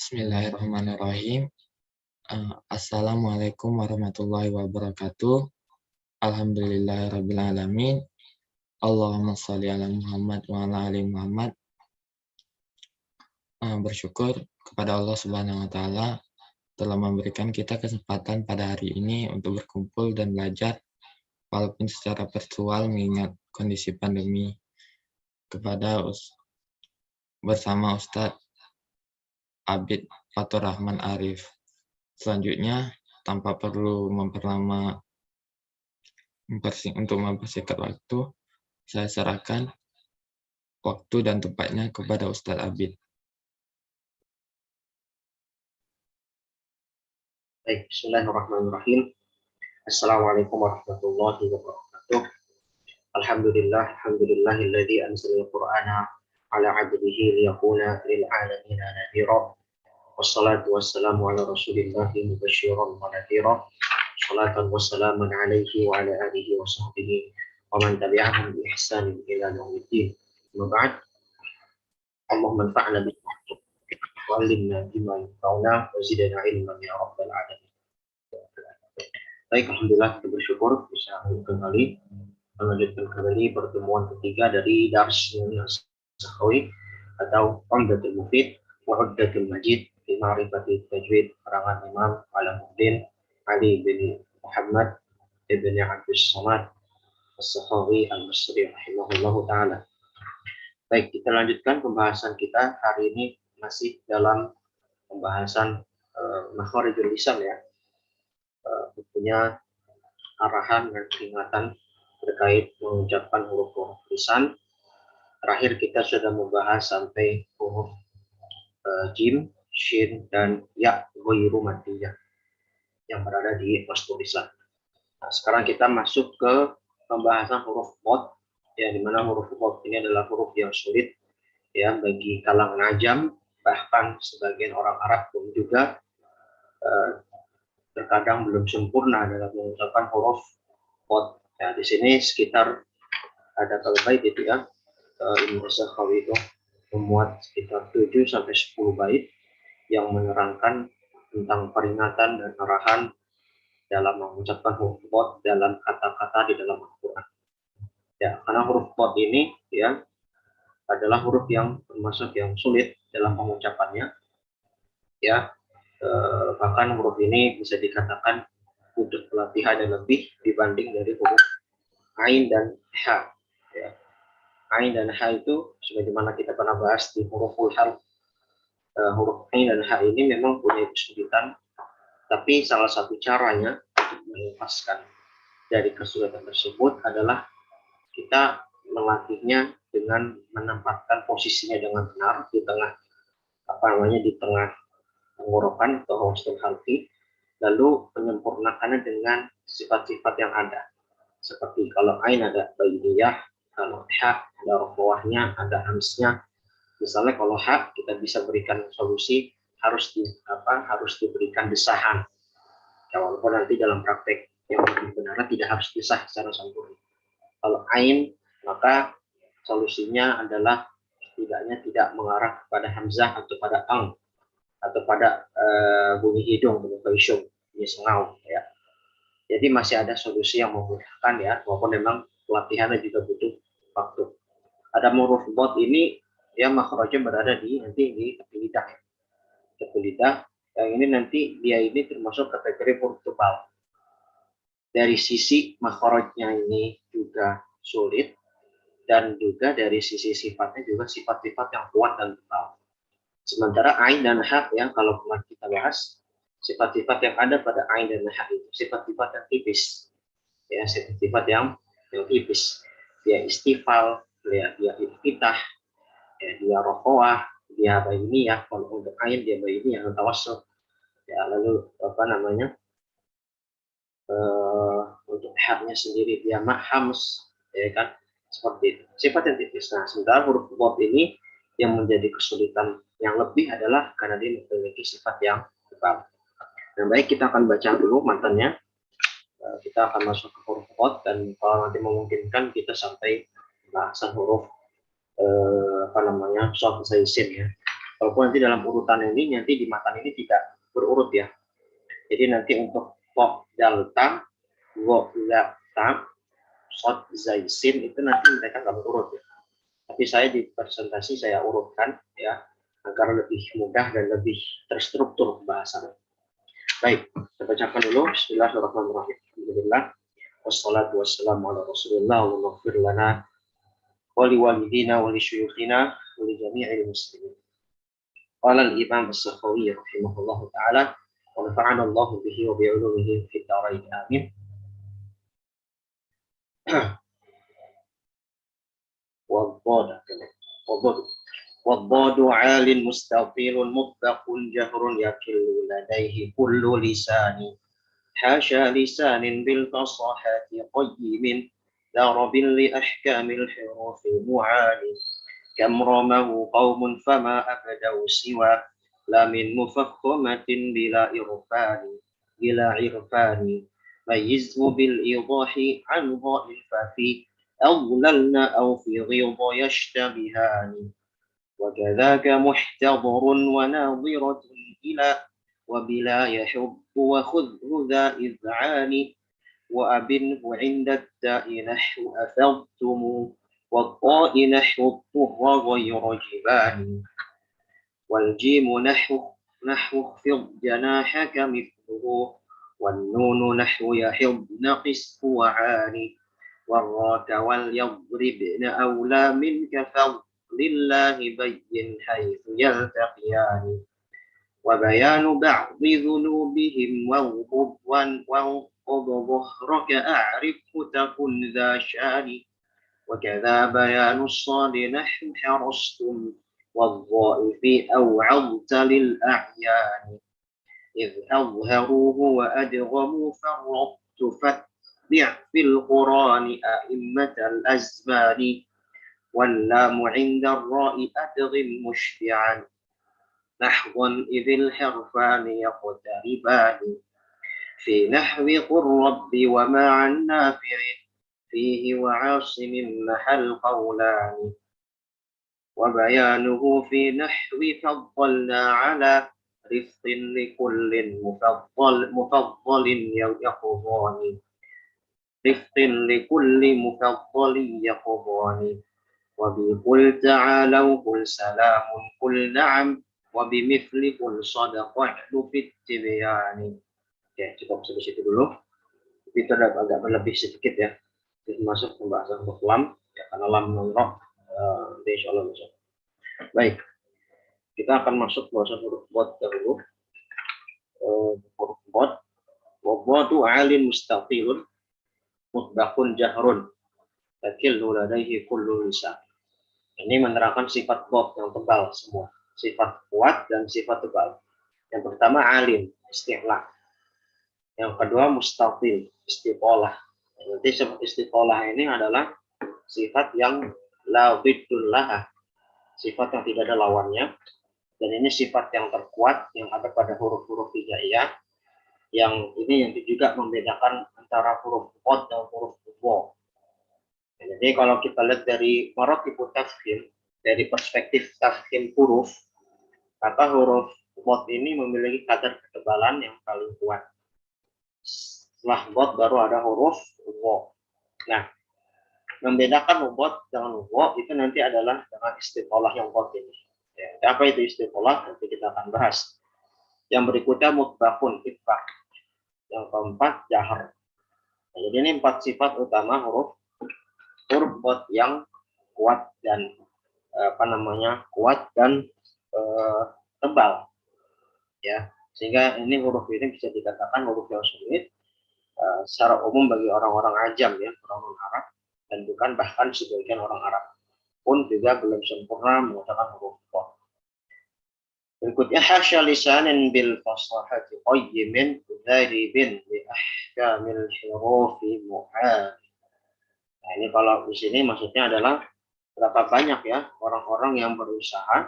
Bismillahirrahmanirrahim. Assalamualaikum warahmatullahi wabarakatuh. Alhamdulillahirrabbilalamin. Allahumma sholli ala Muhammad wa ala ali Muhammad. Bersyukur kepada Allah Subhanahu wa Ta'ala telah memberikan kita kesempatan pada hari ini untuk berkumpul dan belajar walaupun secara virtual mengingat kondisi pandemi bersama Ustadz Abid Fatur Rahman Arif. Selanjutnya, tanpa perlu untuk mempersingkat waktu, saya serahkan waktu dan tempatnya kepada Ustadz Abid. Baik, bismillahirrahmanirrahim. Assalamualaikum warahmatullahi wabarakatuh. Alhamdulillahilladzi anzala al-Qur'ana ala 'abdihi liyakuna lil 'alamin nadhira. Wassalatu wassalamu ala Rasulillahi mubasysyiran wa nadhira. Shalatan wassalaman alaihi wa ala alihi wa sahbihi wa man tabi'ahum bi ihsanin ila yaumiddin. Amma ba'd. Allahumma anfa'na bi wa 'allimna bima yanfa'una wa zidna ilman ya rabbal alamin. Baik, alhamdulillah kita bersyukur bisa melanjutkan kembali pertemuan ketiga dari Dars Sakhawi atau Umdatul Mufid wa Uddatul Majid fi Ma'rifati Tajwid karangan Imam Alamuddin Ali bin Muhammad ibn Abdus Samad As-Sakhawi Al-Masri rahimahullahu taala. Baik, kita lanjutkan pembahasan kita hari ini masih dalam pembahasan makharijul lisan ya. Tentunya arahan dan peringatan terkait mengucapkan huruf-huruf lisan. Terakhir kita sudah membahas sampai huruf jim, shin, dan ya ghairu maddiyah yang berada di postur lisan. Nah, sekarang kita masuk ke pembahasan huruf bod, ya, di mana huruf bod ini adalah huruf yang sulit ya bagi kalangan ajam, bahkan sebagian orang Arab pun juga terkadang belum sempurna dalam mengucapkan huruf bod. Ya, di sini sekitar ada kalau bait itu ya, Imam Sakhawi itu memuat sekitar 7 sampai 10 bait yang menerangkan tentang peringatan dan arahan dalam mengucapkan huruf bod dalam kata-kata di dalam Al-Quran. Ya, karena huruf bod ini ya adalah huruf yang termasuk yang sulit dalam pengucapannya. Ya, bahkan huruf ini bisa dikatakan butuh pelatihan yang lebih dibanding dari huruf ain dan ha. Ya. Ain dan ha itu sebagaimana kita pernah bahas di huruful harf. Huruf ain dan ha ini memang punya kesulitan, tapi salah satu caranya untuk melepaskan dari kesulitan tersebut adalah kita melatihnya dengan menempatkan posisinya dengan benar di tengah di tengah tenggorokan atau hostel halki, lalu menyempurnakannya dengan sifat-sifat yang ada. Seperti kalau ain ada bainiyah, kalau ha ada rafawahnya, ada hamznya. Misalnya kalau ha kita bisa berikan solusi harus diberikan desahan. Ya, walaupun nanti dalam praktek yang lebih benar tidak harus disah secara sempurna. Kalau ain maka solusinya adalah setidaknya tidak mengarah kepada hamzah atau pada ang atau pada bunyi hidung, bunyi kaisum, bunyi sengau ya. Jadi masih ada solusi yang memudahkan ya, walaupun memang pelatihannya juga butuh waktu. Ada huruf bod ini ya makhrajnya berada nanti di tepi lidah ya. Tepi lidah yang ini nanti dia ini termasuk kategori huruf tebal. Dari sisi makhrajnya ini juga sulit dan juga dari sisi sifatnya juga sifat-sifat yang kuat dan tebal. Sementara ain dan ha ya kalau kemarin kita bahas sifat-sifat yang ada pada ain dan ha itu sifat-sifat yang tipis ya, sifat-sifat yang tipis. Dia istifal, dia iftitah, ya, dia rafawah, dia bainiyah. Kalau untuk ain dia bainiyah atau tawassul ya, lalu untuk ha-nya sendiri dia mahams ya kan, seperti itu sifat yang tipis. Nah, sementara huruf bod ini yang menjadi kesulitan yang lebih adalah karena dia memiliki sifat yang tebal. Nah, baik, kita akan baca dulu matanya. Kita akan masuk ke huruf bod dan kalau nanti memungkinkan kita sampai bahasan huruf shad sampai sin ya. Walaupun nanti dalam urutan ini, nanti di matan ini tidak berurut ya. Jadi nanti untuk po, dal, tam, wo, la, tam, sod, zai, sin itu nanti mereka nggak berurut ya. Tapi saya di presentasi saya urutkan ya, agar lebih mudah dan lebih terstruktur pembahasannya. Baik, kita bacakan dulu. Bismillahirrahmanirrahim. Alhamdulillah. Wassalatu wassalamu ala rasulillah wa maghfir lana wa liwalidina wa li syuyukhina wa li jami'il muslimin. Qala al-imam as-Sakhawi rahimahullahu ta'ala wa nafa'ana Allah bihi wa bi'ulumihi fid dharain amin. والضاد عال مستطيل مطبق جهر يكل لديه كل لسان حاشا لسان بالفصاحة قيم ضرب لأحكام الحروف معاني كم رمه قوم فما أبدوا سوى لا من مفخمة بلا عرفان ميزه بالإيضاح عن ضاء ففي أضللنا أو في غيض يشتبهان وكذاك محتضر وناظرة إلى وبلا يحب وخذه ذا إذعان وأبنه عند التاء نحو أفضتم والطاء نحو الطر غير جبان والجيم نحو اخفض جناحك مثله والنون نحو يحضن قسف وعاني والراك وليضربن أولى منك فلله بين حيث يلتقيان وبيان بعض ذنوبهم وانقض ظهرك أعرفه تكن ذا شان وكذا بيان الصاد نحو حرصتم والضائف أوعظت للأعيان إذ أظهروه وأدغموا فرطت فاتبع في القرآن أئمة الأزمان واللام عند الراء أدغم مشبعا نحوا إذ الحرفان يقتربان في نحو قل رب وما عن نافع فيه وعاصم محل قولان وبيانه في نحو فضلنا على رفق لكل مفضل يقضان رفق لكل مفضل يقضان وبقل تعالوا قل سلام قل نعم وبمثل قل صدق في التبيان. Oke, cukup sampai situ dulu. Itu agak berlebih sedikit ya. Kita masuk pembahasan huruf lam ya, karena lam nunrok insyaallah masuk. Baik, kita akan masuk pembahasan huruf bod dahulu. Huruf bod, wabadu alin mustaqilun mutbaqun jahrun takillu ladaihi kullu lisan. Ini menerangkan sifat bod yang tebal semua, sifat kuat dan sifat tebal. Yang pertama alim, isti'la. Yang kedua mustaqil, istiqolah. Nanti istiqolah ini adalah sifat yang la biddullah, sifat yang tidak ada lawannya. Dan ini sifat yang terkuat yang ada pada huruf-huruf hijaiyah. Yang ini yang juga membedakan antara huruf bod dan huruf wo. Jadi kalau kita lihat dari maratibut tafkhim, dari perspektif tafkhim huruf, maka huruf bod ini memiliki kadar ketebalan yang paling kuat. Setelah bod baru ada huruf wo. Nah, membedakan bod dengan wo itu nanti adalah dengan istiqolah yang bod ini. Ya, apa itu istiqolah? Nanti kita akan bahas. Yang berikutnya mutbaqun, itbaq. Yang keempat jahar. Nah, jadi ini 4 sifat utama huruf bod yang kuat dan kuat dan tebal. Ya, sehingga ini huruf ini bisa dikatakan huruf yang sulit secara umum bagi orang-orang ajam ya, orang-orang Arab, dan bukan bahkan sebagian orang Arab pun juga belum sempurna menggunakan huruf bod. Berikutnya hasya lisanin bil fasahati qayyimin dzaribin li ahkamil hurufi mu'ad. Nah, ini kalau di sini maksudnya adalah berapa banyak ya orang-orang yang berusaha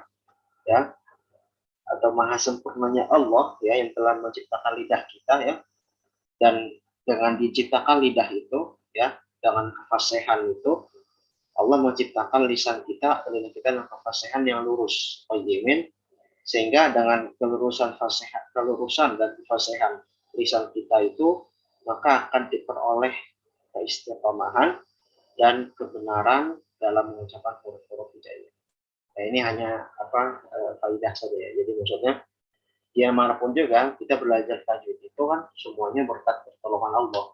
ya, atau maha sempurnanya Allah ya yang telah menciptakan lidah kita ya, dan dengan diciptakan lidah itu ya, dengan kefasihan itu Allah menciptakan lisan kita, telinga kita dengan kefasihan yang lurus, qayyimin, Sehingga dengan kelurusan dan kefasihan lisan kita itu, maka akan diperoleh keistiqomahan dan kebenaran dalam mengucapkan huruf-huruf hijaiyah. Nah, ini hanya faidah saja ya. Jadi maksudnya dimanapun juga kita belajar tajwid itu kan semuanya berkat pertolongan Allah.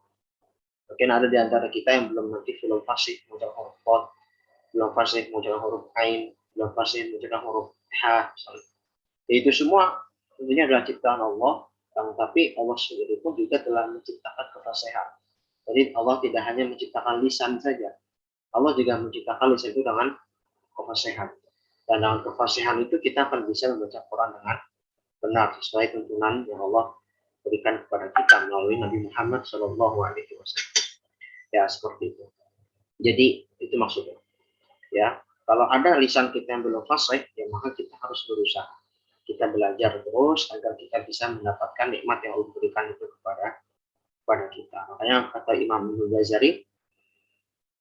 Mungkin ada di antara kita yang belum fasih mengucapkan huruf qaf, belum fasih mengucapkan huruf ain, belum fasih mengucapkan huruf ha, misalnya. Itu semua tentunya adalah ciptaan Allah, tapi Allah sendiri pun juga telah menciptakan kefasihan. Jadi Allah tidak hanya menciptakan lisan saja, Allah juga menciptakan lisan itu dengan kefasihan. Dan dengan kefasihan itu kita akan bisa membaca Quran dengan benar sesuai tuntunan yang Allah berikan kepada kita melalui Nabi Muhammad Shallallahu Alaihi Wasallam. Ya seperti itu. Jadi itu maksudnya. Ya, kalau ada lisan kita yang belum fasih, ya maka kita harus berusaha. Kita belajar terus agar kita bisa mendapatkan nikmat yang Allah berikan itu kepada kita. Makanya kata Imam Ibnu Ghazali,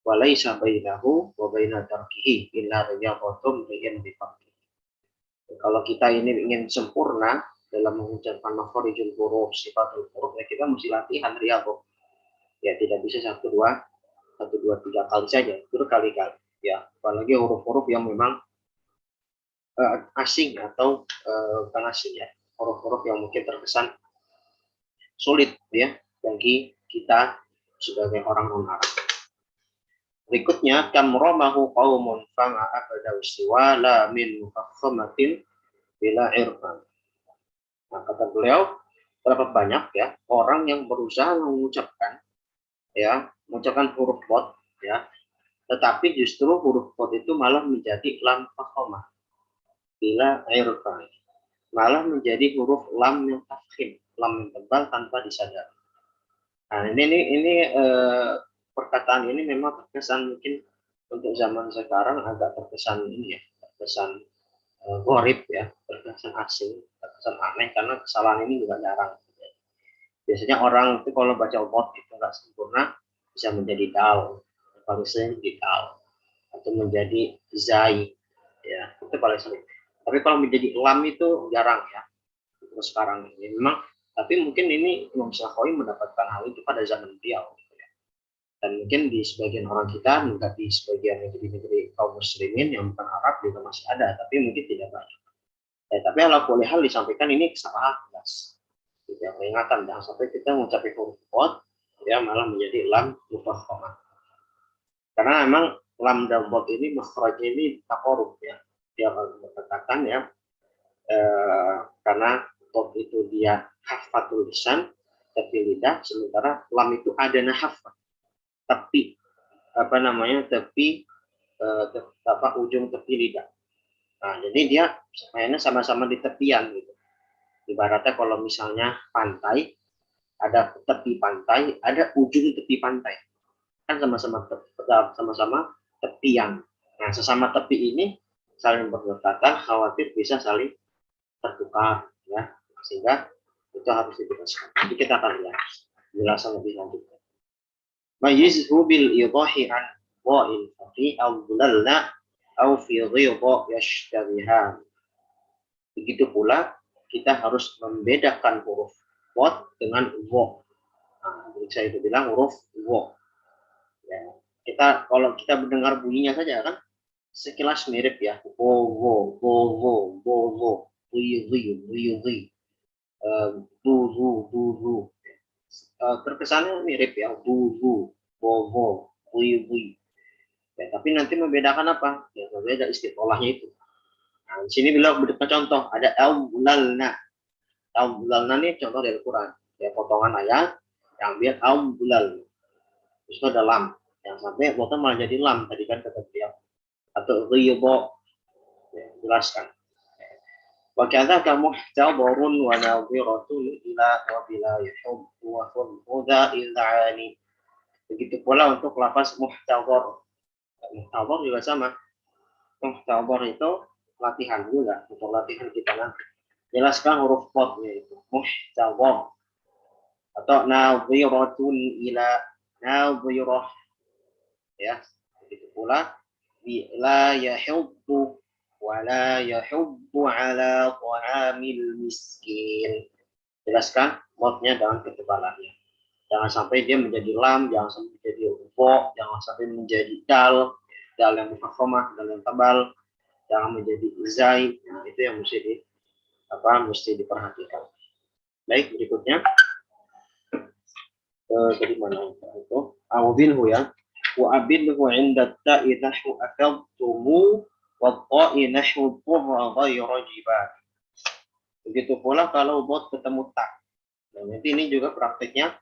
walaisa bainahu wa baina tarkihi illa riyadhatun riyan bifaqih. Kalau kita ini ingin sempurna dalam mengucapkan makharijul huruf, sifatul huruf, ya kita mesti latihan riyadhah. Ya tidak bisa satu dua tiga kali saja, berkali-kali. Ya, apalagi huruf-huruf yang memang asing atau bukan asing ya, huruf-huruf yang mungkin terkesan sulit ya bagi kita sebagai orang non-Arab. Berikutnya, kamromahu qaumun fama abadau siwa la min mufakhamatin bila irfan. Nah, kata beliau, terdapat banyak ya orang yang berusaha mengucapkan huruf qad ya, tetapi justru huruf qad itu malah menjadi lam fakhamah bila irfan. Malah menjadi huruf lam yang tafkhim, lam yang tebal tanpa disadari. Nah, ini perkataan ini memang terkesan mungkin untuk zaman sekarang agak terkesan ini ya, terkesan gharib ya, terkesan asing, terkesan aneh karena kesalahan ini juga jarang. Biasanya orang itu kalau baca qad itu nggak sempurna bisa menjadi dal, paling sering menjadi dal atau menjadi zai ya, itu paling sering. Tapi kalau menjadi lam itu jarang ya. Terus sekarang ini memang, tapi mungkin ini Imam Syakhawi mendapatkan hal itu pada zaman beliau. Dan mungkin di sebagian orang kita, juga di sebagian negeri-negeri kaum muslimin yang bukan Arab juga masih ada, tapi mungkin tidak banyak. Tapi ala kulli hal disampaikan ini kesalahan jelas. Tidak peringatan, jangan sampai kita mencapai huruf qad ya malah menjadi lam mufakhamah. Karena memang lam dan qad ini makhrajnya ini taqarrub ya. Dia berkatakan ya karena qad itu dia hafatul lisan tepi lidah, sementara lam itu adana hafat tepi ujung tepi lidah. Nah, jadi dia mainnya sama-sama di tepian gitu. Ibaratnya kalau misalnya pantai, ada tepi pantai, ada ujung tepi pantai. Kan sama-sama tepian. Nah, sesama tepi ini saling berdekatan, khawatir bisa saling tertukar ya. Sehingga itu harus dijelaskan. Jadi kita akan lihat penjelasan lebih lanjut. Mayizhu bil idahi an wa'il fi awlalna aw fi ghidha yashtabihan. Begitu pula kita harus membedakan huruf qad dengan wa. Nah, saya itu bilang huruf wa. Ya, kalau kita mendengar bunyinya saja kan sekilas mirip ya. Wo wo wo wo wo wo bu terkesannya mirip ya, bubu, bobo, bui. Ya, tapi nanti membedakan apa? Ya, berbeda istilahnya itu. Nah, di sini beliau berikan contoh, ada al-bulalna. Al-bulalna ini contoh dari Quran. Ya, potongan ayat yang biar al-bulal. Terus ada lam. Yang sampai potong malah jadi lam tadi kan kata beliau. Atau ribo. Ya, jelaskan. وكذاك محتضر وناظرة إلى وبلا يحب وخذ إذعاني. Begitu pula untuk lafaz muhtadhar. Muhtadhar juga sama. Muhtadhar itu latihan juga, untuk latihan kita nanti. Jelaskan huruf qadnya itu. Muhtadhar. Atau nadhiratun ila nadhirah. Ya, begitu pula la yahuddu wala yahubbu ala ta'amil miskin. Jelaskan modnya dengan ketebalannya. Jangan sampai dia menjadi lam, jangan sampai menjadi ufo, jangan sampai menjadi dal yang mufakhamah, dal yang tebal, jangan menjadi zai. Nah, itu yang mesti diperhatikan. Baik, berikutnya dari mana itu? Awbinhu ya. Wa abinhu 'inda ta'i nahwu akadtumu wa ta'i nahwu qurra ghayra jibal. Begitu pula kalau bot ketemu tak. Nah, nanti ini juga prakteknya.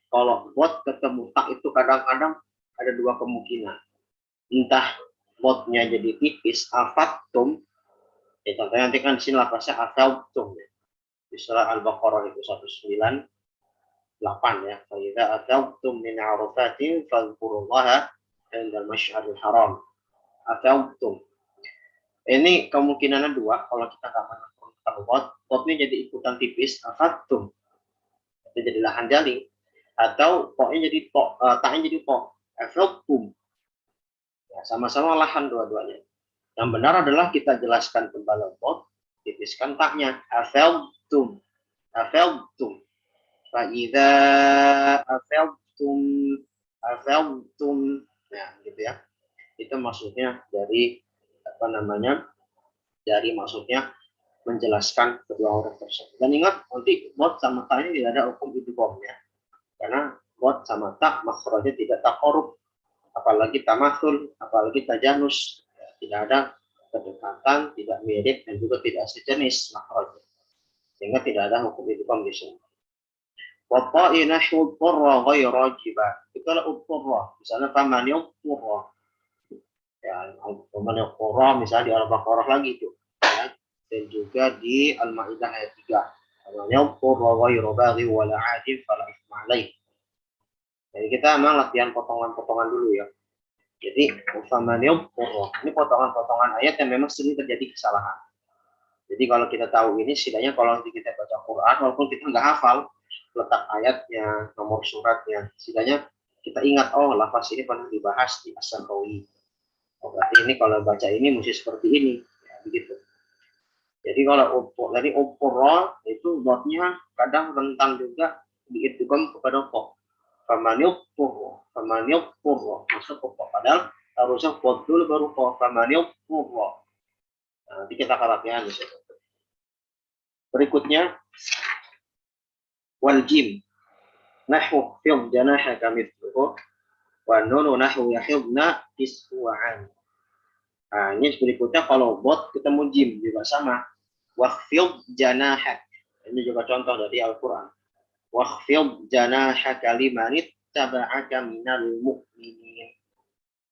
Kalau bot ketemu tak itu kadang-kadang ada dua kemungkinan. Entah botnya jadi tipis, afattum. Ya, contohnya nanti kan di sini lafaznya afattum. Ya. Di surah Al-Baqarah itu 198 ya. Fa idza afattum min 'arafatin fadhkurullaha 'inda al-masy'aril haram. Afattum. Ini kemungkinannya dua. Kalau kita nggak menentukan botnya jadi ikutan tipis, afattum. Itu jadi lahan jaling. Atau poknya jadi taknya jadi pok, afattum. Ya, sama-sama lahan dua-duanya. Yang benar adalah kita jelaskan kembali bot, tipiskan taknya. Afattum. Afattum. Fa idza afattum. Nah, gitu ya. Itu maksudnya dari dari maksudnya menjelaskan kedua huruf tersebut. Dan ingat nanti bot sama tak ini tidak ada hukum idgham ya. Karena bot sama tak makhrajnya tidak taqarrub, apalagi tamathul, apalagi tajanus. Ya, tidak ada kedekatan, tidak mirip dan juga tidak sejenis makhrajnya. Sehingga tidak ada hukum idgham di sini. Wa ta'i nahwu qurra ghayra jiba. Itu adalah qurra. Misalnya faman yaqurra. Ya, faman yaqurra misalnya di Al-Baqarah lagi itu. Ya. Dan juga di Al-Maidah ayat 3. Faman yaqurra ghayra baghi wa la 'adil fala ithma 'alaih. Jadi kita memang latihan potongan-potongan dulu ya. Jadi ini potongan-potongan ayat yang memang sering terjadi kesalahan. Jadi kalau kita tahu ini, setidaknya kalau nanti kita baca Quran, walaupun kita nggak hafal letak ayatnya, nomor suratnya, setidaknya kita ingat, oh lafaz ini pernah dibahas di As-Sakhawi. Oh, berarti ini kalau baca ini mesti seperti ini, ya, begitu. Jadi kalau dari oporo itu botnya kadang rentan juga diidgham kepada pok. Famaniuppurro masuk ke pok. Padahal harusnya pot dulu baru pok. Famaniuppurro. Nah, nanti kita akan latihan di situ. Berikutnya wal jim nahwu fil janahaka mithluhu wa nunu nahwu yahibna iswa'an. Nah, ini berikutnya kalau bot ketemu jim juga sama. Wakhfid janahak. Ini juga contoh dari Al-Qur'an. Wakhfid janahaka liman ittaba'aka minal mu'minin.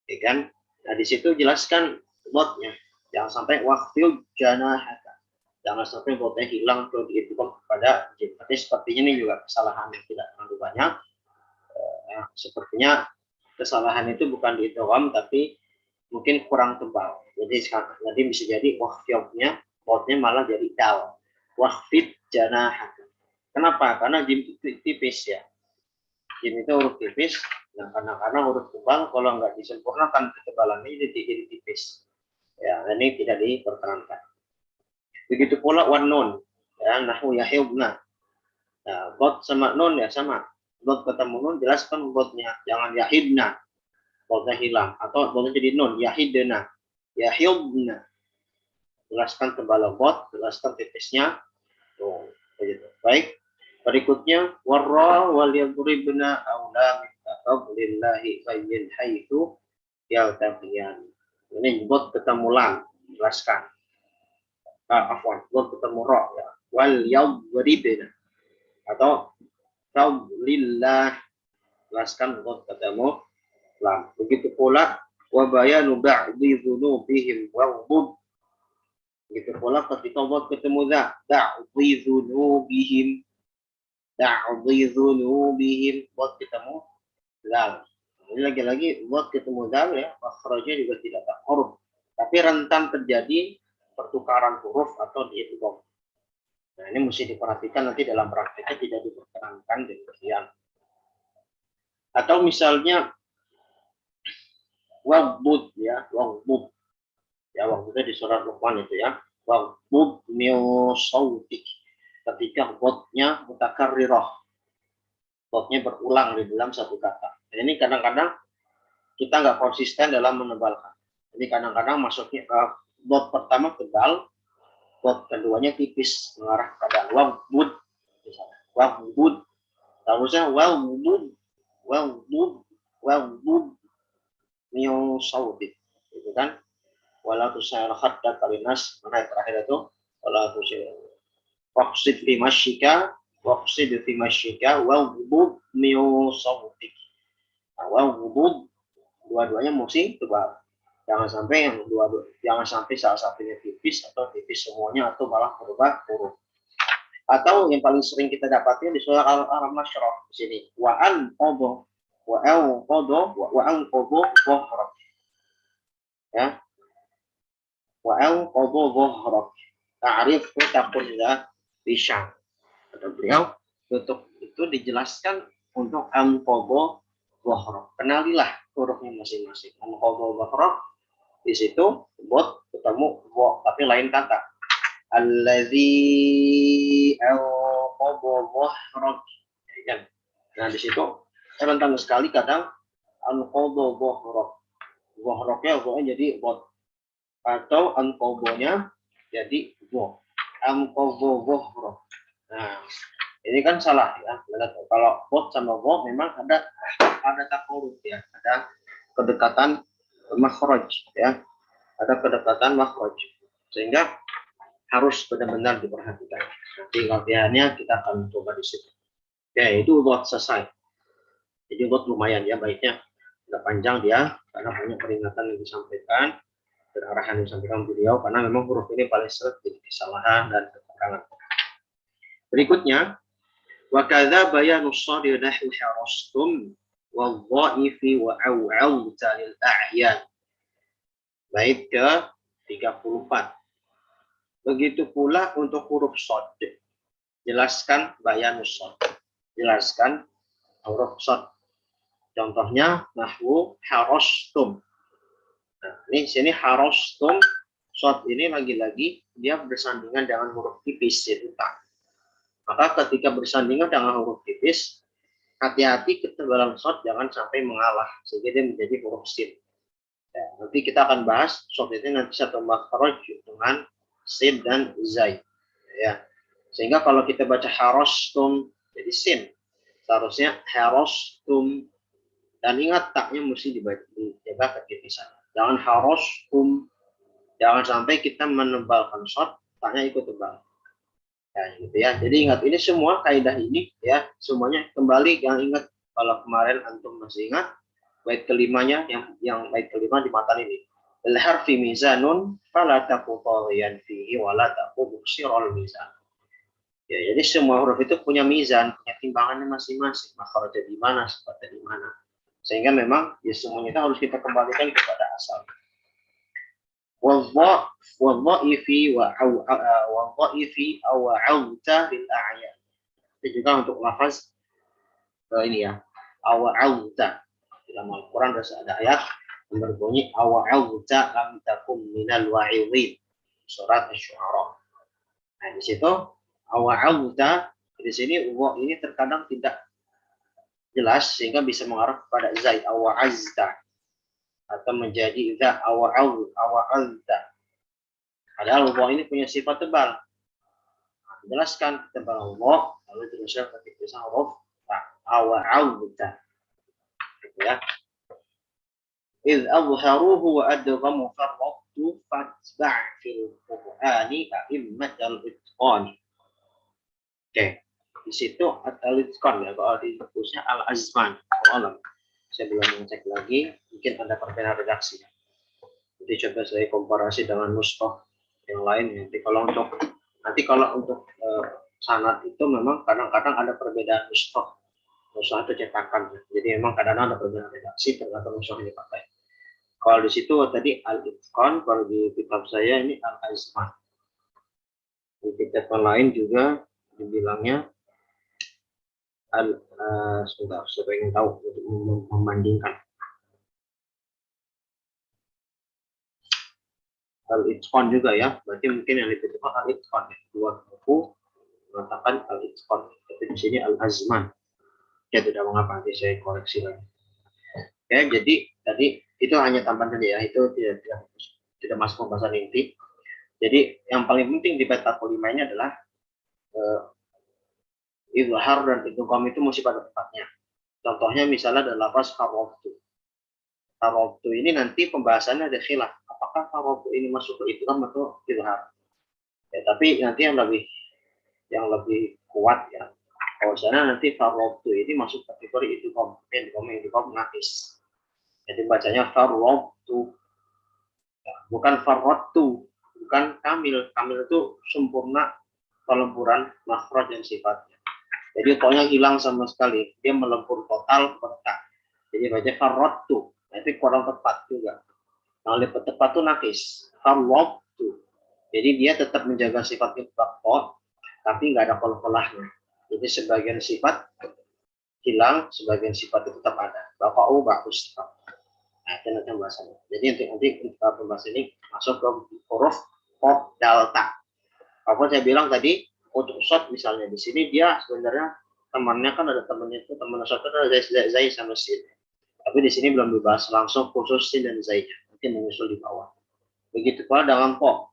Ya kan? Nah, di situ jelaskan botnya. Jangan sampai wakhfid janahaka. Jangan sampai botnya hilang atau diidgham kepada jim. Tapi sepertinya ini juga kesalahan yang tidak terlalu banyak. Sepertinya kesalahan itu bukan diidgham tapi mungkin kurang tebal. Jadi nanti bisa jadi wakhfidnya botnya malah jadi dal. Wakhfid janahaka. Kenapa? Karena jim itu tipis ya. Jim itu huruf tipis. Nah, karena huruf tebal kalau nggak disempurnakan ketebalannya jadi tipis. Ya, ini tidak diperkenankan. Begitu pula wan nun. Ya, nahwu yahibna. Nah, bot sama nun ya sama. Bot ketemu nun jelaskan botnya. Jangan yahibna. Botnya hilang. Atau botnya jadi nun. Yahidna. Yahibna. Jelaskan tebal bot, jelaskan tipisnya. Tuh, begitu. Baik. Berikutnya warra wal yadribna aula min fadlillahi bayyin haitsu yaltaqiyan. Ini bot ketemu lam, jelaskan. Afwan, bot ketemu ra ya. Wal yadribna atau fadlillah, jelaskan bot ketemu lam. Begitu pula wa bayanu ba'dhi dzunubihim wa dhub. Begitu pula ketika bot ketemu ba'dhi dzunubihim bot ketemu dal. Ini lagi-lagi bot ketemu dal ya, makhrajnya juga tidak taqarrub. Tapi rentan terjadi pertukaran huruf atau diidgham. Nah, ini mesti diperhatikan nanti dalam prakteknya tidak diperkenankan demikian. Atau misalnya wagbud ya, wagbud. Ya, waktu di surat Luqman itu ya. Waqbud min sautik. Ketika botnya mutakarrirah. Botnya berulang di dalam satu kata. Nah, ini kadang-kadang kita nggak konsisten dalam menebalkan. Jadi kadang-kadang masuknya bot pertama tebal, bot keduanya tipis mengarah pada waqbud. Misalnya, waqbud. Harusnya waqbud, waqbud, waqbud min sautik. Gitu kan? Wala tusair khadda kalinas, mana yang terakhir itu wala tusair waqsid fi masyika waqsid fi masyika waqbud min sautik. Waqbud dua-duanya mesti tebal. Jangan sampai yang jangan sampai salah satunya tipis atau tipis semuanya atau malah berubah huruf. Atau yang paling sering kita dapatnya di surah Al-Masyrah di sini wa an qadha wa an qadha wa an qadha dhahrak. Ya, wa an qadha dhahrak. Ta'rif takun ila bisyam. Kata beliau, untuk itu dijelaskan untuk an qadha dhahrak. Kenalilah hurufnya masing-masing. An qadha dhahrak di situ bot ketemu wo tapi lain kata. Allazi anqadha dhahrak. Kan? Nah, di situ rentan sekali kadang anqadha dhahrak. Dhahraknya jadi bot atau anqadhanya jadi wo. Anqadha dhahrak. Nah, ini kan salah ya. Kalau bot sama wo memang ada takoruf ya, ada kedekatan makhraj ya, ada kedekatan makhraj sehingga harus benar-benar diperhatikan. Nanti latihannya kita akan coba di situ. Ya, itu buat selesai. Jadi buat lumayan ya baiknya, tidak panjang dia karena banyak peringatan yang disampaikan dan arahan yang disampaikan beliau karena memang huruf ini paling sering jadi kesalahan dan kekurangan. Berikutnya, wa kadza bayanu shadri nahwu harastum wa dhaifi wa aw'awta lil a'yan. Bait ke 34. Begitu pula untuk huruf shad. Jelaskan bayanus shad. Jelaskan huruf shad. Contohnya nahwu harastum. Nah, ini sini harastum shad ini lagi-lagi dia bersandingan dengan huruf tipis yaitu ta. Maka ketika bersandingan dengan huruf tipis, hati-hati ketebalan shad jangan sampai mengalah sehingga dia menjadi huruf sin. Ya, nanti kita akan bahas shad ini nanti satu makhraj dengan sin dan zai. Ya. Sehingga kalau kita baca harastum jadi sin. Seharusnya harastum dan ingat taknya mesti dijaga ketipisan. Jangan harastum. Jangan sampai kita menebalkan shad, taknya ikut tebal. Ya, gitu ya. Jadi ingat ini semua kaidah ini ya, semuanya kembali yang ingat kalau kemarin antum masih ingat bait kelimanya yang bait kelima di matan ini. Al-harfi mizanun fala taqu taghiyan fihi wa la taqu muksiral mizan. Ya, jadi semua huruf itu punya mizan, punya timbangannya masing-masing. Makhrajnya di mana, sifatnya di mana. Sehingga memang ya semuanya itu harus kita kembalikan kepada asal. Wadha'ifi wa wadha'ifi aw auta lil a'yan. Itu juga untuk lafaz ini ya, awa'auta. Dalam Al-Quran ada ayat yang berbunyi awa'auta lam takum minal wa'idhin. Surat Asy-Syu'ara. Nah, di situ awa'auta di sini wa ini terkadang tidak jelas sehingga bisa mengarah kepada zaid awa'azta atau menjadi za awa'alta. Padahal wa ini punya sifat tebal. Nah, jelaskan tebal wa lalu terusnya ketika huruf awa'auta. Ya. إذ أظهروه وأدغموا فرقت فاتبع في القرآن أئمة الإتقان. Oke, di situ al-itqan ya, kalau di bukunya al-azman. Allah, saya belum mengecek lagi, mungkin ada perbedaan redaksi. Jadi coba saya komparasi dengan nuskah yang lain. Nanti kalau untuk sanad itu memang kadang-kadang ada perbedaan nuskah itu cetakan. Jadi memang kadang-kadang ada perbedaan redaksi tergantung nuskah yang dipakai. Kalau di situ tadi al-itqan, kalau di kitab saya ini al-azman. Di kitab lain juga dibilangnya sebentar, saya ingin tahu untuk membandingkan. al-itqan juga ya, berarti mungkin yang lebih tepat al-itqan ya. Dua buku mengatakan al-itqan, tapi di sini al-azman. Ya tidak mengapa, nanti saya koreksi lagi. Oke, jadi tadi itu hanya tambahan saja ya, itu tidak masuk pembahasan inti. Jadi yang paling penting di bait 45 ini adalah izhar dan idgham itu mesti pada tempatnya. Contohnya misalnya ada lafaz farabtu. Farabtu ini nanti pembahasannya ada khilaf. Apakah farabtu ini masuk ke idgham atau izhar? Ya, tapi nanti yang lebih kuat ya. Bahwasanya nanti farabtu ini masuk kategori idgham. Idgham nafis. Jadi bacanya farabtu. Ya, bukan farabtu, bukan kamil. Kamil itu sempurna pelemburan makhraj dan sifatnya. Jadi tonya hilang sama sekali, dia melebur total kotak. Jadi baca farrotu, nah, itu kurang tepat juga. Nah, lebih tepat itu nafis, farrotu. Jadi dia tetap menjaga sifat mutlak, tapi nggak ada kol-kolahnya. Jadi sebagian sifat hilang, sebagian sifat itu tetap ada. Bakau bagus. Nah, itu nanti pembahasannya. Jadi nanti pembahasan ini masuk ke huruf pop delta. Apa saya bilang tadi, untuk shot misalnya di sini dia sebenarnya temannya kan ada temannya itu teman shot ada Zai sama Sin. Tapi di sini belum dibahas langsung khusus Sin dan Zai. Mungkin menyusul di bawah. Begitu pula dalam pop.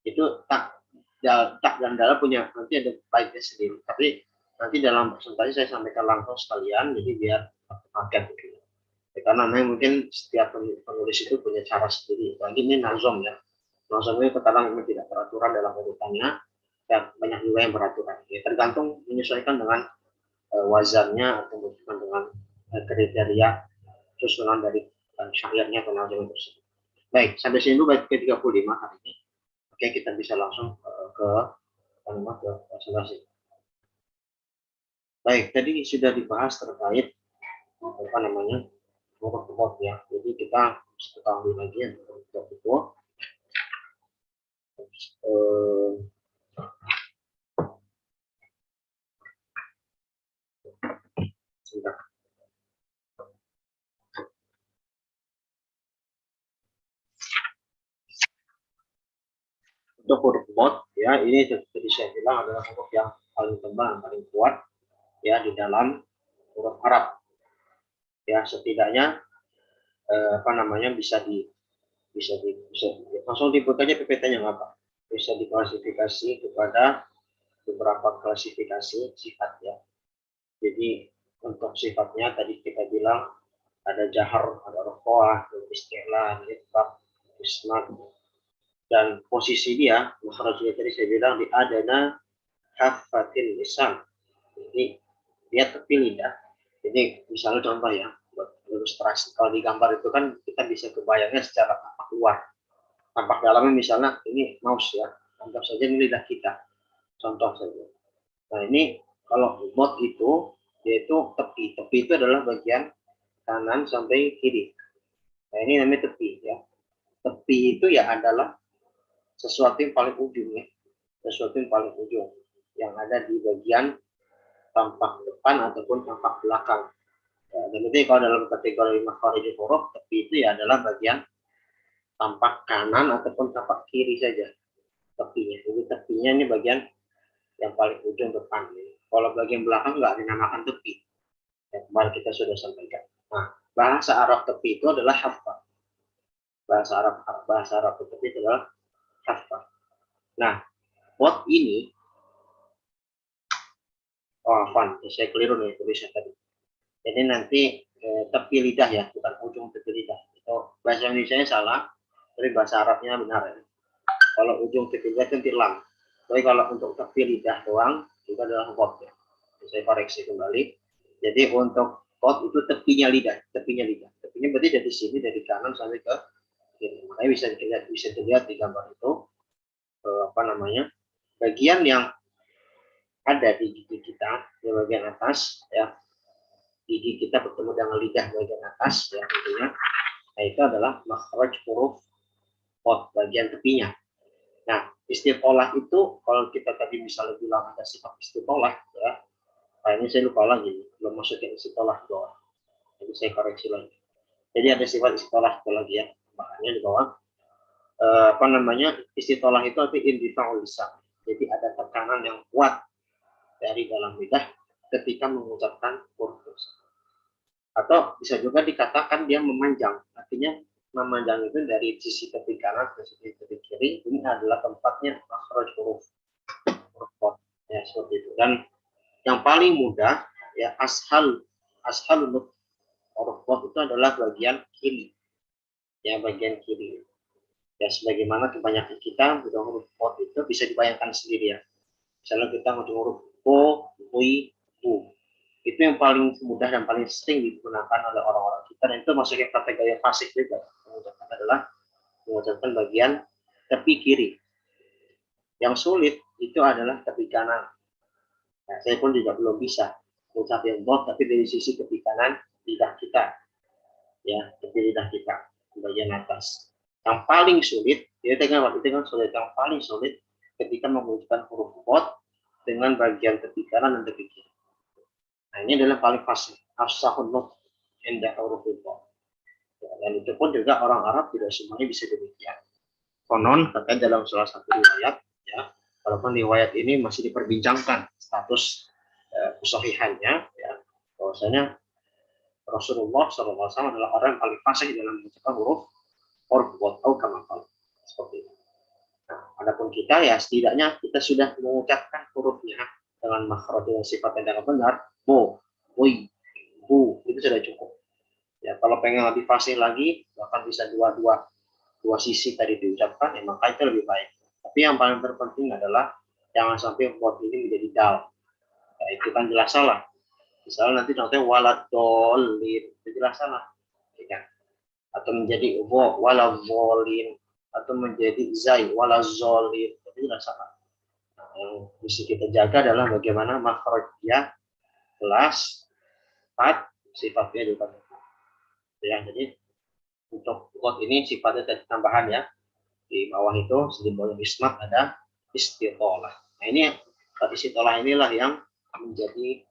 Itu tak dan dalam punya nanti ada baiknya sendiri. Tapi nanti dalam presentasi saya sampaikan langsung sekalian jadi biar paket gitu. Karena mungkin setiap penulis itu punya cara sendiri. Lagi ini nazom ya. Nazom ini terkadang memang tidak peraturan dalam urutannya. Ya, banyak juga yang beraturan. Ya, tergantung menyesuaikan dengan wazannya atau dengan kriteria susunan dari syariatnya atau nazom tersebut. Baik, sampai sini dulu bait ke-35 hari ini. Oke, kita bisa langsung ke presentasi. Baik, tadi sudah dibahas terkait huruf ya. Jadi kita ketahui lagi yang huruf itu untuk huruf mod ya, ini seperti saya bilang adalah huruf yang paling tebal, paling kuat ya di dalam huruf Arab ya. Setidaknya bisa langsung dibuat aja PPT-nya nggak apa, bisa diklasifikasi kepada beberapa klasifikasi sifat ya. Jadi untuk sifatnya tadi kita bilang ada jahar, ada rokoah, istilah, itbaq, isnad, dan posisi dia makhrajnya tadi saya bilang di adana hafatil lisan. Jadi dia tepi lidah. Jadi misalnya contoh ya buat ilustrasi, kalau di gambar itu kan kita bisa kebayangnya secara tampak luar, tampak dalamnya misalnya ini mouse ya, anggap saja ini lidah kita, contoh saja. Nah ini kalau mod itu yaitu tepi itu adalah bagian kanan sampai kiri. Nah ini namanya tepi ya. Tepi itu ya adalah sesuatu yang paling ujung ya, sesuatu yang paling ujung yang ada di bagian tampak depan ataupun tampak belakang. Ya, jadi kalau dalam kategori makhraj huruf, tepi itu ya adalah bagian tampak kanan ataupun tampak kiri saja tepinya. Jadi tepinya ini bagian yang paling ujung depan. Kalau bagian belakang nggak dinamakan tepi. Ya, kemarin kita sudah sampaikan. Nah, bahasa Arab tepi itu adalah haffa. Bahasa Arab tepi itu adalah haffa. Nah, mod ini saya keliru nih tulisan tadi. Jadi nanti tepi lidah ya, bukan ujung tepi lidah. Itu bahasa Indonesia-nya salah, tapi bahasa Arabnya benar ya. Kalau ujung tepi lidah itu tilam. Tapi kalau untuk tepi lidah doang itu adalah mod ya. Saya koreksi kembali. Jadi untuk mod itu tepinya lidah. Tepinya berarti dari sini dari kanan sampai ke kiri. Makanya bisa dilihat di gambar itu bagian yang ada di gigi kita di bagian atas ya, gigi kita bertemu dengan lidah bagian atas ya tentunya. Nah itu adalah makhraj huruf mod bagian tepinya. Nah istiqolah itu kalau kita tadi misalnya bilang ada sifat istiqolah ya, nah ini saya lupa lagi belum masukin istiqolah di bawah, jadi saya koreksi lagi. Jadi ada sifat istiqolah itu lagi ya, makanya di bawah istitolah itu arti indifa'ul lisan. Jadi ada tekanan yang kuat dari dalam lidah ketika mengucapkan huruf tersebut. Atau bisa juga dikatakan dia memanjang. Artinya memanjang itu dari sisi tepi kanan ke sisi tepi kiri. Ini adalah tempatnya makhraj huruf pot. Ya, seperti itu. Dan yang paling mudah ya ashal huruf pot itu adalah bagian kiri. Ya, bagian kiri. Ya, sebagaimana kebanyakan kita huruf pot itu bisa dibayangkan sendiri ya. Misalnya kita ngomong huruf po, ui, bu. Itu yang paling mudah dan paling sering digunakan oleh orang-orang kita, dan itu masuknya kategori fasih juga. Mengucapkan adalah mengucapkan bagian tepi kiri. Yang sulit itu adalah tepi kanan. Nah, saya pun juga belum bisa mengucapkan dot, tapi dari sisi tepi kanan lidah kita, ya, tepi lidah kita di bagian atas. Yang paling sulit, ya waktu itu kan sulit. Yang paling sulit ketika mengucapkan huruf dot dengan bagian tepi kanan dan tepi kiri. Nah, ini adalah paling fasih. Afsahun not indah huruf dot. Dan itu pun juga orang Arab tidak semuanya bisa demikian. Konon terkait dalam salah satu riwayat, ya, walaupun riwayat ini masih diperbincangkan status kesahihannya, ya, bahwasanya Rasulullah SAW adalah orang yang paling fasih dalam mengucapkan huruf atau kamakal seperti itu. Nah, adapun kita ya setidaknya kita sudah mengucapkan hurufnya dengan makhraj yang sifatnya dengan benar, bo, ui, bu, itu sudah cukup. Ya, kalau pengen lebih fasih lagi, bahkan bisa dua sisi tadi diucapkan, ya maka itu lebih baik. Tapi yang paling terpenting adalah jangan sampai buat ini menjadi dal. Ya, itu kan jelas salah. Misalnya nanti contohnya walad dolin, itu jelas salah. Ya. Atau menjadi waladolin, atau menjadi zai walazolin, itu jelas salah. Nah, yang mesti kita jaga adalah bagaimana makhrajnya jelas, tepat, sifatnya juga tepat. Ya, jadi untuk quote ini sifatnya tambahan ya. Di bawah itu di bawah ismat ada istitolah. Nah, ini istitolah inilah yang menjadi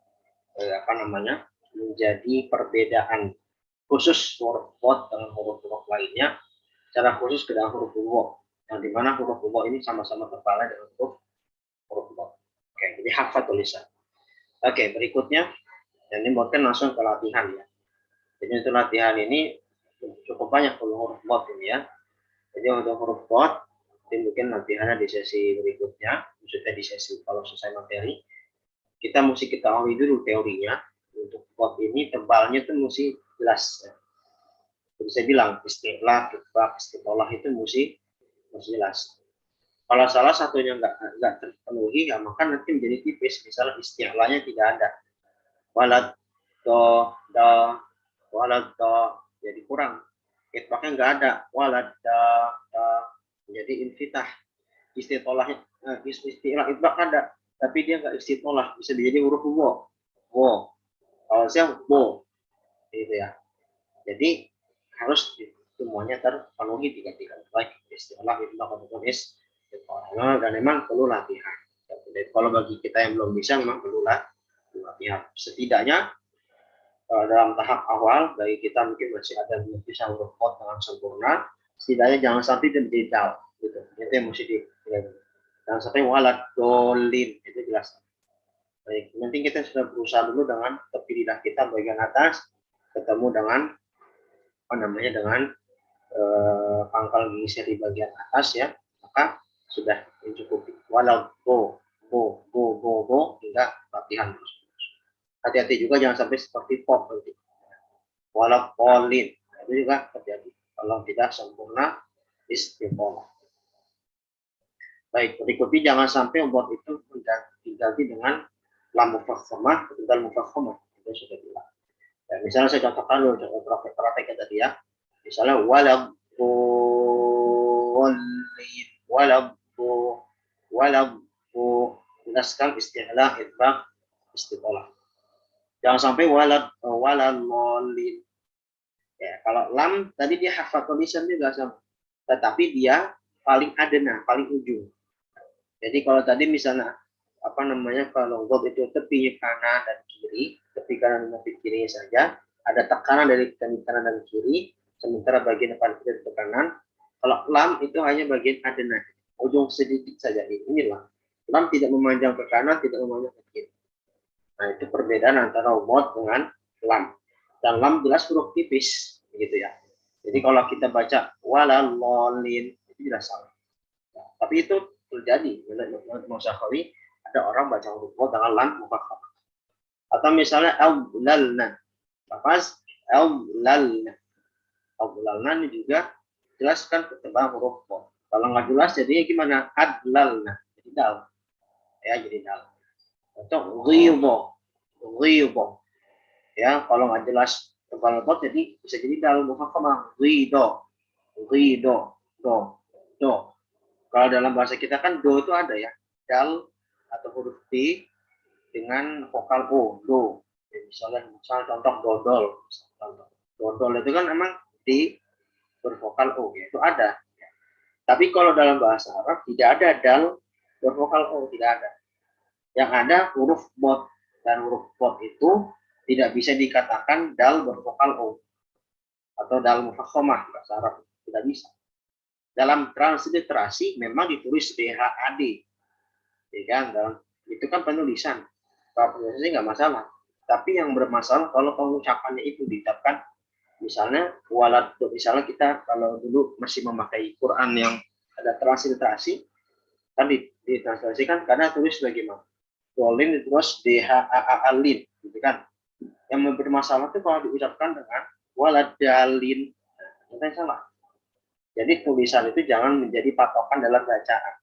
menjadi perbedaan khusus huruf pot dengan huruf-huruf lainnya, secara khusus ke dalam huruf wo, yang dimana huruf wo ini sama-sama terpalai dengan huruf pot. Oke, jadi hafal tulisan. Oke, berikutnya, dan ini mungkin langsung ke latihan ya. Jadi untuk latihan ini cukup banyak huruf pot ini ya. Jadi untuk huruf pot, mungkin latihannya di sesi berikutnya, maksudnya di sesi kalau selesai materi, kita mesti ketahui dulu teorinya. Untuk pot ini tebalnya itu mesti jelas. Jadi saya bilang istilah, istitolah itu mesti jelas. Kalau salah satunya nggak terpenuhi, ya maka nanti menjadi tipis. Misalnya istilahnya tidak ada. Walad do, walad do, jadi kurang. Itbaknya nggak ada. Walad da, menjadi infitah. Istitolahnya, istilah itbak ada, tapi dia nggak istitolah, bisa menjadi huruf wo. Kalau saya wo, gitu ya. Jadi harus semuanya terpenuhi tiga baik istilah itbak ataupun istitolah. Dan memang perlu latihan. Jadi, kalau bagi kita yang belum bisa, memang perlu latihan. Setidaknya dalam tahap awal, bagi kita mungkin masih ada yang bisa huruf pot dengan sempurna, setidaknya jangan sampai menjadi dal. Gitu. Itu yang mesti jangan sampai walad dolin, itu jelas. Baik, nanti kita sudah berusaha dulu dengan tepi lidah kita bagian atas ketemu dengan dengan pangkal gigi di bagian atas ya, maka sudah mencukupi. Walau go hingga latihan terus. Hati-hati juga jangan sampai seperti pop nanti. Walau polin, itu juga terjadi kalau tidak sempurna istiqomah. Baik, berikutnya jangan sampai buat itu diganti dengan lam mufakhamah, dal mufakhamah. Itu sudah bilang. Ya, misalnya saya contohkan dulu praktek tadi ya. Misalnya walab jelaskan istilah itbaq istiqolah. Jangan sampai walalolin. Ya, kalau lam tadi dia hafal tulisan juga sama, tetapi dia paling adena, paling ujung. Jadi kalau tadi misalnya kalau gob itu tepi kanan dan kiri, tepi kanan dan tepi kiri saja, ada tekanan dari kanan dan kiri, sementara bagian depan kita di kanan. Kalau lam itu hanya bagian adena, ujung sedikit saja. Inilah lam tidak memanjang ke kanan, tidak memanjang ke kiri. Nah, itu perbedaan antara mod dengan lam. Dan lam jelas huruf tipis, gitu ya. Jadi kalau kita baca walalolin, itu jelas salah. Nah, tapi itu terjadi menurut Musakhawi, ada orang baca huruf mod dengan lam mufakham. Atau misalnya awlalna, pas awlalna, awlalna ini juga jelaskan ketebalan huruf mod. Kalau nggak jelas jadinya gimana? Adlalna, jadi dal, ya jadi dal. Atau ghidho, ghidho, ya kalau nggak jelas tebal mod jadi bisa jadi dal mufakhamah, ghidho, ghidho, do, do. Kalau dalam bahasa kita kan do itu ada ya, dal atau huruf D dengan vokal O, do. Ya, misalnya contoh dodol, dodol itu kan emang D bervokal O, ya, itu ada. Tapi kalau dalam bahasa Arab tidak ada dal bervokal O, tidak ada. Yang ada huruf bot, dan huruf bot itu tidak bisa dikatakan dal bervokal O atau dal mufakhamah, bahasa Arab tidak bisa. Dalam transliterasi memang ditulis DHAD, ya kan? Dalam itu kan penulisan, kalau penulisan nggak masalah. Tapi yang bermasalah kalau pengucapannya itu diucapkan, misalnya walad, misalnya kita kalau dulu masih memakai Quran yang ada transliterasi, kan ditranslasikan karena tulis bagaimana dolin terus DHAALin, gitu kan? Yang bermasalah itu kalau diucapkan dengan waladalin, itu yang salah. Jadi tulisan itu jangan menjadi patokan dalam bacaan,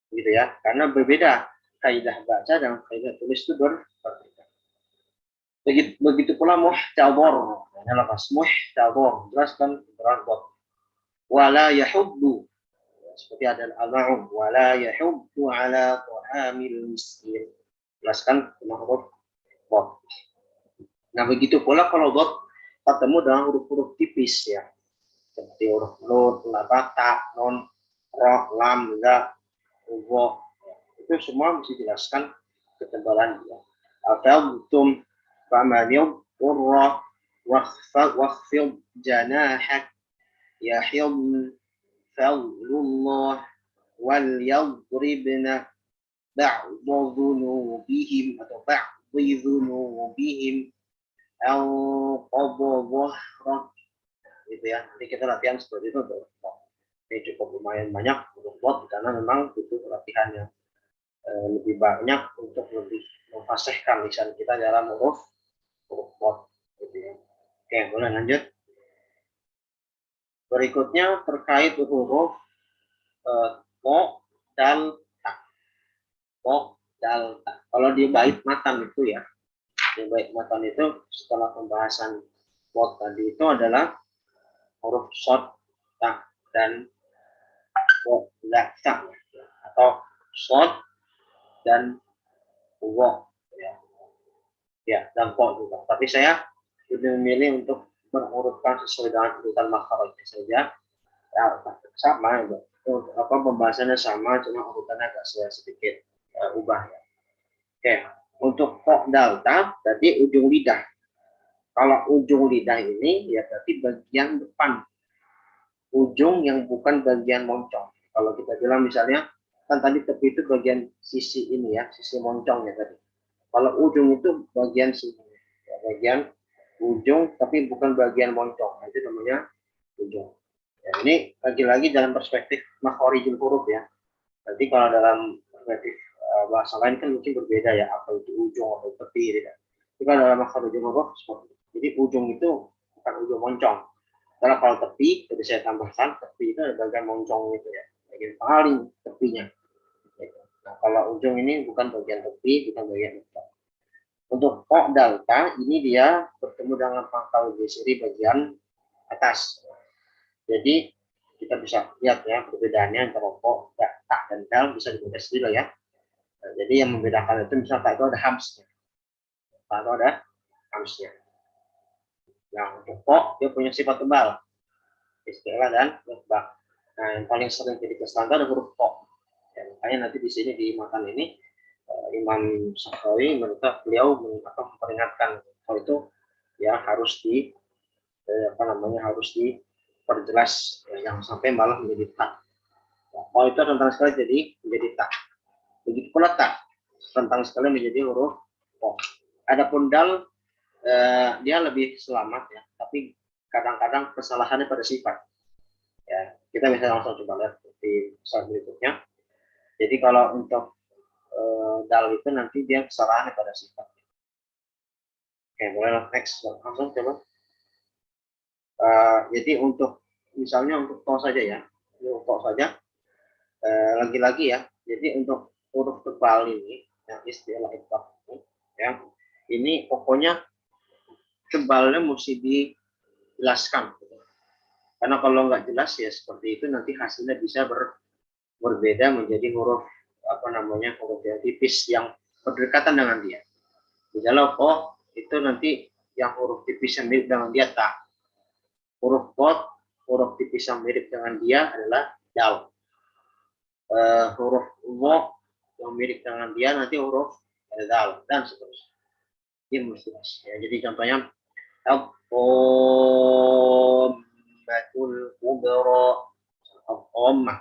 gitu ya, karena berbeda kaidah baca dan kaidah tulis itu berbeda. Begitu pula muhtabor, ini lepas muhtabor, jelaskan berangkot. Wala yahubbu, seperti ada al-ma'um, wala yahubbu ala ta'amil miskin, jelaskan dengan huruf bot. Nah begitu pula kalau bot ketemu dengan huruf-huruf tipis ya, seperti huruf nun, ta, non, ro, lam, enggak, ubo, itu semua mesti jelaskan ketebalan dia. Atau butum famanil urra wakhfid janahak yahim fa'lullah wal yadribna ba'dhu dhunubihim atau ba'dhi dhunubihim au qabdha, gitu ya. Nanti kita latihan seperti itu untuk ini cukup lumayan banyak untuk bot karena memang butuh latihan yang lebih banyak untuk lebih memfasihkan lisan kita dalam huruf bot, gitu ya. Oke, boleh lanjut. Berikutnya terkait huruf po, dal, ta. Po, dal, ta. Kalau di bait matan itu ya, di bait matan itu setelah pembahasan bot tadi itu adalah huruf short, ta, dan wo, la, ta, atau short dan wo, ya dan po juga. Tapi saya lebih memilih untuk mengurutkan sesuai dengan urutan makhrajnya saja. Ya, sama, apa pembahasannya sama, cuma urutannya agak sedikit ubah ya. Oke, untuk po dal ta tadi ujung lidah. Kalau ujung lidah ini ya berarti bagian depan, ujung yang bukan bagian moncong. Kalau kita bilang misalnya kan tadi tepi itu bagian sisi ini ya, sisi moncongnya tadi. Kalau ujung itu bagian sini, ya, bagian ujung tapi bukan bagian moncong, itu namanya ujung. Ya, ini lagi-lagi dalam perspektif makhorijul huruf ya. Nanti kalau dalam perspektif bahasa lain kan mungkin berbeda ya, apa itu ujung atau tepi tidak. Tapi kalau dalam makhorijul huruf seperti itu. Jadi ujung itu bukan ujung moncong. Karena kalau tepi, tadi saya tambahkan tepi itu ada bagian moncong itu ya, bagian paling tepinya. Nah, kalau ujung ini bukan bagian tepi, bukan bagian moncong. Untuk po dal ta ini dia bertemu dengan pangkal gesiri bagian atas. Jadi kita bisa lihat ya perbedaannya antara po, ta, dan dal bisa dibaca sendiri ya. Nah, jadi yang membedakan itu misalnya ta itu ada hamsnya, ta itu ada hamsnya. Nah untuk po dia punya sifat tebal, istilah dan lebar. Nah yang paling sering jadi kesalahan ada huruf po. Ya, makanya nanti di sini di matan ini Imam Sakhawi menurut beliau memperingatkan kalau itu ya harus harus perjelas ya, yang sampai malah menjadi ta. Oh itu rentan sekali jadi menjadi ta. Begitu pula ta, rentan sekali menjadi huruf o. Adapun dal dia lebih selamat ya, tapi kadang-kadang kesalahannya pada sifat. Ya, kita bisa langsung coba lihat di slide berikutnya. Jadi kalau untuk dal itu nanti dia kesalahannya pada sifat. Oke, boleh next langsung coba. Jadi untuk misalnya untuk to saja ya, untuk to saja. Lagi-lagi ya, jadi untuk huruf tebal ini yang istilah itu ya, ini pokoknya tebalnya mesti dijelaskan gitu. Karena kalau nggak jelas ya seperti itu nanti hasilnya bisa berbeda menjadi huruf huruf yang tipis yang berdekatan dengan dia. Misalnya oh itu nanti yang huruf tipis yang mirip dengan dia tak, huruf pot huruf tipis yang mirip dengan dia adalah dal. Huruf wo yang mirip dengan dia nanti huruf dal dan seterusnya. Ini mesti ya. Jadi contohnya batul kubro omah,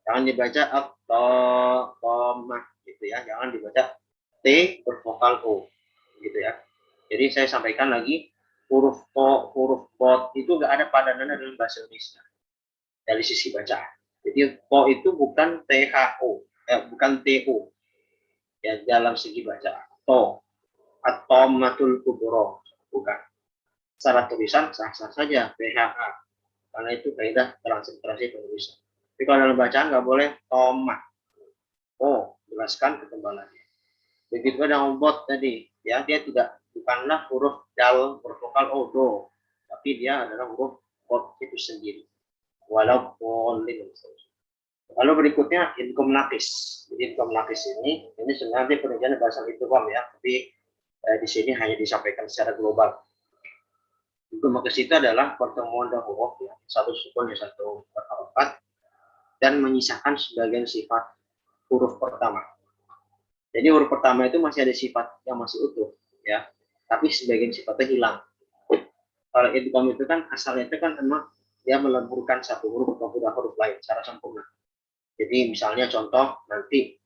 jangan dibaca omah gitu ya, jangan dibaca t bervokal o gitu ya. Jadi saya sampaikan lagi, huruf po huruf pot itu nggak ada padanannya dalam bahasa Indonesia dari sisi bacaan. Jadi po itu bukan THO, bukan TO ya dalam segi bacaan. To atau matul kubro bukan. Secara tulisan sah-sah saja PHA karena itu kaidah transliterasi penulisan. Tapi kalau dalam bacaan nggak boleh tomat. Oh, jelaskan ketebalannya. Begitu dengan bot tadi, ya dia bukanlah huruf dal bervokal o do, tapi dia adalah huruf bot itu sendiri. Walaupun lalu berikutnya idgham naqis. Jadi idgham naqis ini sebenarnya penelitian bahasa idgham ya, tapi di sini hanya disampaikan secara global. Idgham naqis itu adalah pertemuan dua huruf ya, satu sukun dan satu harokat dan menyisakan sebagian sifat huruf pertama. Jadi huruf pertama itu masih ada sifat yang masih utuh ya, tapi sebagian sifatnya hilang. Kalau idgham itu kan asalnya itu kan memang dia meleburkan satu huruf ke huruf lain secara sempurna. Jadi misalnya contoh nanti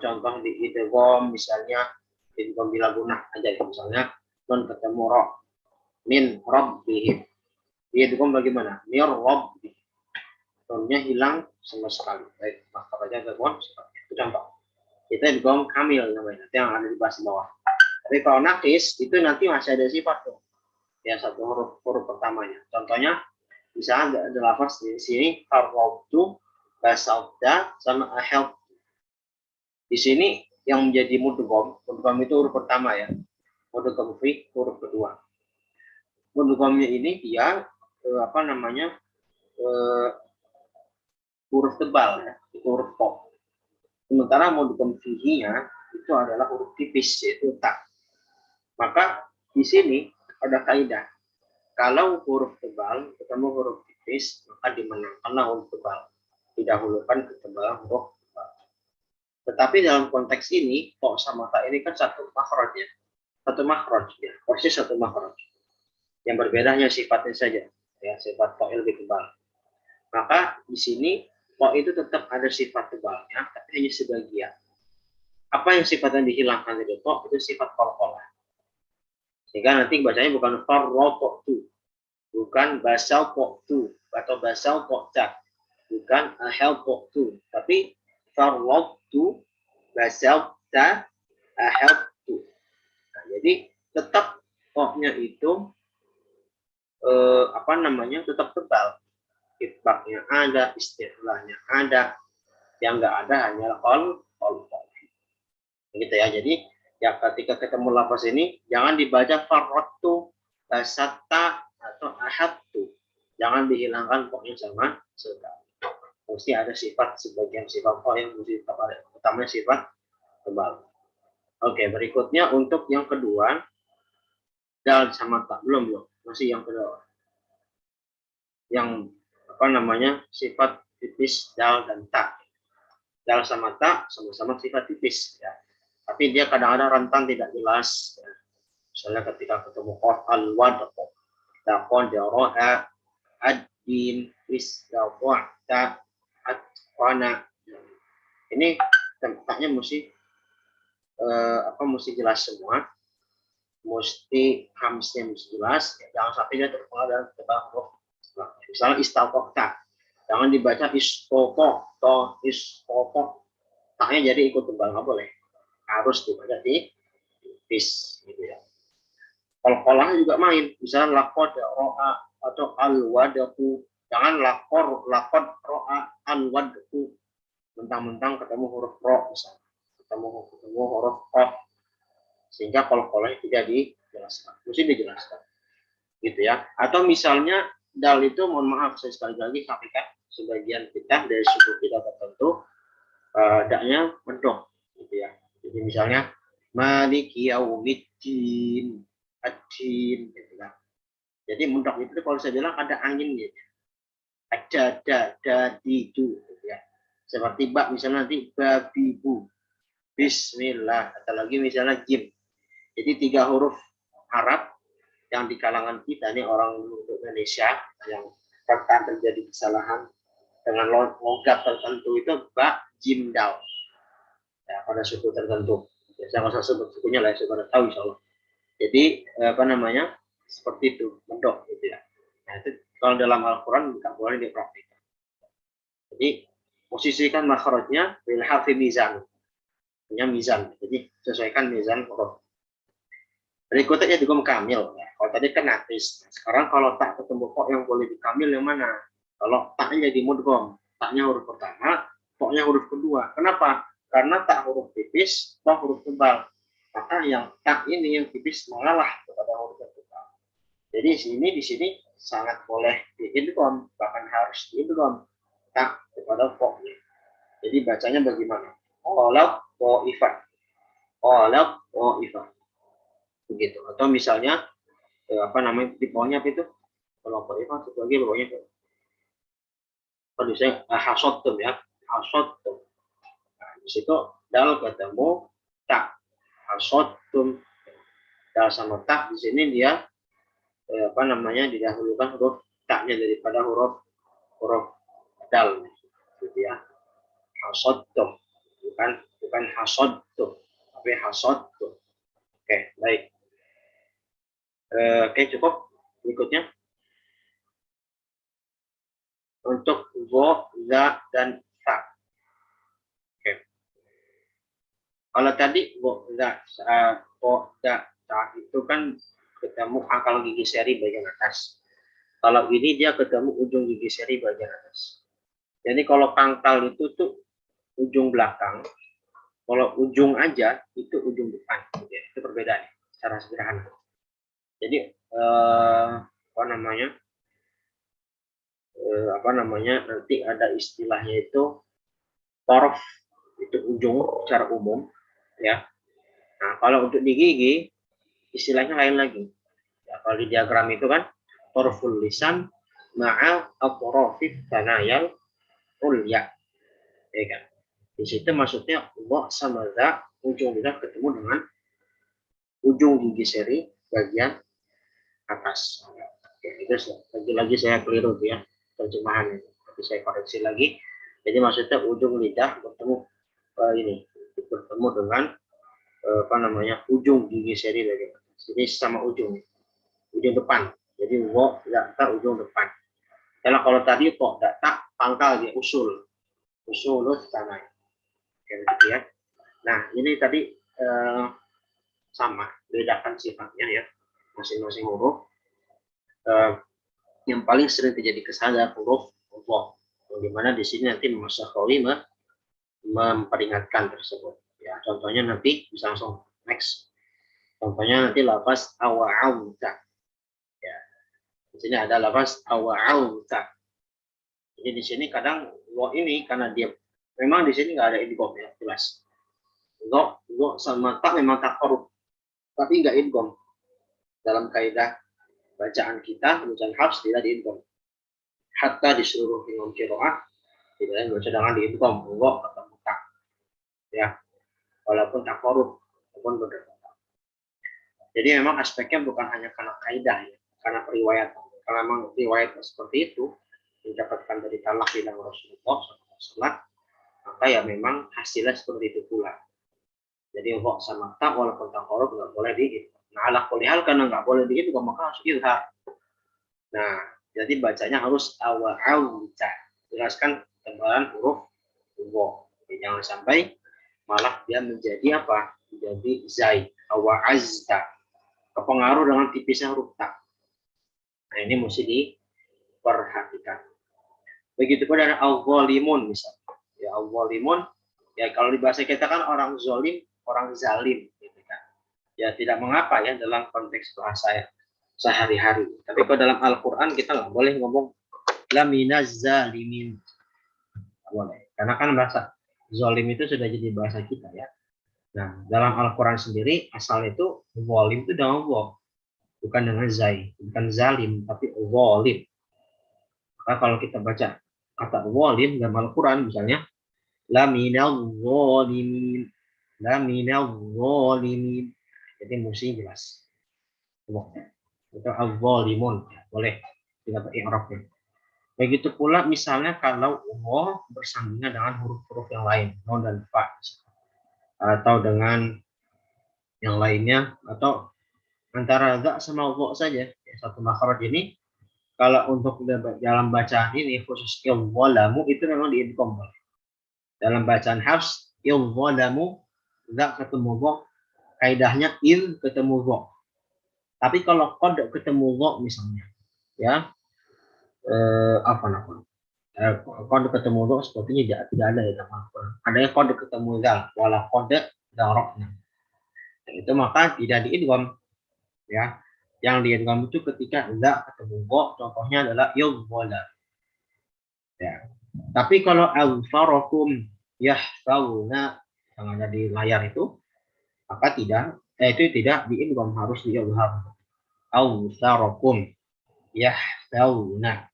contoh di idgham misalnya idgham bila gunah aja ya, misalnya non ketemu roh min rabbihim. Di idgham bagaimana? Mir rabbi. Tonnya hilang sama sekali. Baik, maka aja idgham itu contoh. Itu idgham kamil namanya, yang ada di bagian bawah. Tapi kalau naqis itu nanti masih ada sifat tuh. Ya satu huruf pertamanya. Contohnya misalnya ada lafaz di sini farwabtu basalda sama help. Di sini yang menjadi mudgham itu huruf pertama ya. Mudgham fi huruf kedua. Mudghamnya ini dia huruf tebal ya, huruf pop. Sementara mudgham fihi-nya itu adalah huruf tipis yaitu ta. Maka di sini ada kaidah. Kalau huruf tebal ketemu huruf tipis, maka dimenangkanlah huruf tebal. Didahulukan ketebalan huruf tebal. Tetapi dalam konteks ini, kok sama ta ini kan satu makhraj ya. Satu makhraj ya, persis satu makhraj. Yang berbeda hanya sifatnya saja, ya sifat to lebih tebal. Maka di sini to itu tetap ada sifat tebalnya, tapi hanya sebagian. Apa yang sifatnya dihilangkan dari to itu sifat qalqalah. Sehingga nanti bacanya bukan farrotu, bukan basal tu atau basal ta, bukan ahel tu, tapi farrotu, basal ta, ahel tu. Nah, jadi tetap to-nya itu tetap tebal. Itbaknya ada, istilahnya ada, yang nggak ada hanyalah qol. Gitu ya. Jadi ya ketika ketemu lafaz ini jangan dibaca farrotu, basatta atau ahadtu. Jangan dihilangkan pokoknya sama sekali. Mesti ada sifat sebagian sifat yang mesti tetap ada. Utamanya sifat tebal. Oke, berikutnya untuk yang kedua dal sama ta. Belum masih yang kedua. Yang sifat tipis dal dan ta. Dal sama ta sama-sama sifat tipis ya. Tapi dia kadang-kadang rentan tidak jelas ya. Misalnya ketika ketemu qaf al-wad, dakon, jaroha, ad-din, istawa'ta, atqana. Ini tempatnya mesti mesti jelas semua, mesti hamznya mesti jelas, jangan sampai dia terpengaruh dalam kata huruf. Misalnya istawa'ta, jangan dibaca istoko, to istoko, taknya jadi ikut tebal, nggak boleh, harus dibaca di tipis gitu ya. Kol-kolahnya juga main, misalnya lakod ro'a atau al-wadaku, jangan lakod ro'a al-wadaku, mentang-mentang ketemu huruf ro, misalnya ketemu huruf qaf, sehingga kol-kolahnya tidak dijelaskan, mesti dijelaskan gitu ya. Atau misalnya dal itu, mohon maaf saya sekali lagi sampaikan, sebagian kita dari suku kita tertentu daknya mendok gitu ya. Jadi misalnya maliki yaumiddin, adin gitu kan. Jadi mendok itu kalau saya bilang ada anginnya, ada didu gitu ya. Seperti bak misalnya nanti babibu, bismillah, atau lagi misalnya jim. Jadi 3 huruf Arab yang di kalangan kita ini orang Indonesia yang terkadang terjadi kesalahan dengan logat tertentu itu bak, jim, dal. Ya, pada suku tertentu. Ya, saya nggak usah sebut sukunya lah, saya sudah tahu insya Allah. Jadi seperti itu, mendok gitu ya. Nah, itu kalau dalam Al-Quran nggak boleh dipraktikkan. Jadi posisikan makhrajnya bil harfi mizan, punya mizan. Jadi sesuaikan mizan huruf. Berikutnya idgham kamil. Ya, kalau tadi kan nafis. Sekarang kalau tak ketemu kok yang boleh dikamil yang mana? Kalau taknya jadi mudgham, taknya huruf pertama, koknya huruf kedua. Kenapa? Karena tak huruf tipis, kok huruf tebal. Maka yang tak ini yang tipis mengalah kepada huruf tebal. Jadi di sini sangat boleh diidgham, bahkan harus diidgham tak kepada koknya. Jadi bacanya bagaimana? Qalab qaifah. Qalab qaifah. Begitu. Atau misalnya di bawahnya apa itu? Kalau qaifah satu lagi bawahnya kalau saya hasotum ya, hasotum. Nah, di situ dal ketemu tak, hasotum. Dal sama tak di sini dia didahulukan huruf taknya daripada huruf dal gitu ya. Hasotum, bukan hasotum, tapi hasotum. Oke, baik. Oke, cukup. Berikutnya untuk wo, za, dan ta. Oke. Kalau tadi wo, za, ta itu kan ketemu pangkal gigi seri bagian atas. Kalau ini dia ketemu ujung gigi seri bagian atas. Jadi kalau pangkal itu tuh ujung belakang, kalau ujung aja itu ujung depan. Itu perbedaannya secara sederhana. Jadi nanti ada istilahnya itu torf, itu ujung secara umum ya. Nah kalau untuk di gigi istilahnya lain lagi ya. Kalau di diagram itu kan torful lisan ma'al atrofif tanayal ulya ya kan. Di situ maksudnya wa sama za, ujung lidah ketemu dengan ujung gigi seri bagian atas. Oke, itu lagi-lagi saya keliru ya terjemahan ini. Nanti saya koreksi lagi. Jadi maksudnya ujung lidah bertemu dengan ujung gigi seri bagian atas. Jadi sama ujung depan. Jadi wo data ujung depan. Kalau tadi kok data pangkal dia usul tanah. Gitu ya. Nah ini tadi sama, bedakan sifatnya ya masing-masing huruf. Yang paling sering terjadi kesalahan huruf wo, dimana di sini nanti Masakhawi memperingatkan tersebut. Ya, contohnya nanti bisa langsung next. Contohnya nanti lafaz awa'auta. Ya, di sini ada lafaz awa'auta. Jadi di sini kadang wo ini karena dia memang di sini nggak ada idgham ya, jelas. Wo sama tak memang tak huruf, tapi nggak idgham. Dalam kaidah bacaan kita, bacaan hafs tidak diidgham. Hatta di seluruh imam qiraah tidak baca dengan diidgham wo atau tak. Ya, walaupun tak huruf ataupun berdasar. Jadi memang aspeknya bukan hanya karena kaidah ya, karena periwayatan. kalau memang riwayat seperti itu didapatkan dari talak bilang Rasulullah SAW, maka ya memang hasilnya seperti itu pula. Jadi kok sama tak walaupun tak korup nggak boleh diit. Nah, ala kulihal karena nggak boleh diit maka harus ilhar. Nah, jadi bacanya harus awa'awta. Jelaskan tebalan huruf wo. Jangan sampai malah dia menjadi apa? Menjadi zai, awa'azta. Kepengaruh dengan tipisnya huruf tak. Nah, ini mesti diperhatikan. Begitu pun ada al-zalimun misalnya. Ya al-zalimun, ya kalau di bahasa kita kan orang zalim, orang zalim gitu kan. Ya tidak mengapa ya dalam konteks bahasa ya sehari-hari. Tapi kalau dalam Al-Qur'an kita nggak boleh ngomong laminaz zalimin. Nggak boleh. Karena kan bahasa zalim itu sudah jadi bahasa kita ya. Nah, dalam Al-Qur'an sendiri asal itu zalim itu dengan wa, bukan dengan zai, bukan zalim tapi zalim. Maka kalau kita baca kata zalim dalam Al-Qur'an misalnya laminal zalimin, laminal zalimin. Jadi mesti jelas. Itu al-zalimun, boleh tidak pakai i'rabnya. Begitu pula misalnya kalau Allah bersambungan dengan huruf-huruf yang lain, nun dan fa, atau dengan yang lainnya, atau antara za sama wa saja, ya, satu makhraj ini. Kalau untuk dalam bacaan ini khusus il-zalamu itu memang diidgham. Dalam bacaan Hafs, il-zalamu za ketemu wa, kaidahnya il ketemu wa. Tapi kalau qad ketemu wa misalnya, ya apa namanya? Qad ketemu wa sepertinya tidak ada ya dalam Al-Qur'an. Adanya qad ketemu zal, wala qad darabna. Itu maka tidak diidgham, ya. Yang diidgham itu ketika za ketemu wa, contohnya adalah yudhalla. Ya. Tapi kalau al-farakum yahfauna yang ada di layar itu, maka itu tidak diidgham, harus diidgham. Al-farakum yahfauna.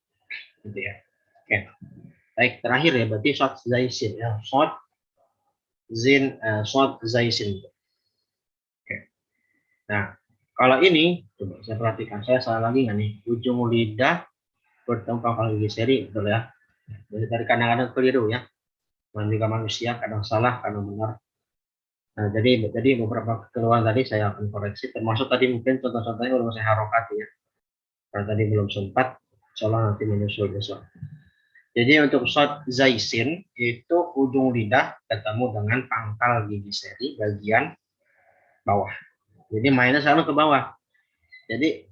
Gitu ya. Oke. Baik, terakhir ya berarti short zaisin ya. Short zaisin. Oke. Nah, kalau ini coba saya perhatikan, saya salah lagi nggak nih? Ujung lidah bertemu pangkal gigi seri, betul ya. Dari kadang-kadang keliru ya. Juga manusia kadang salah, kadang benar. Nah, jadi beberapa kekeliruan tadi saya akan koreksi, termasuk tadi mungkin contoh-contohnya belum saya harokati ya. Karena tadi belum sempat, insyaallah nanti menyusul besok. Jadi untuk short zaisin itu ujung lidah ketemu dengan pangkal gigi seri bagian bawah. Jadi mainnya selalu ke bawah. Jadi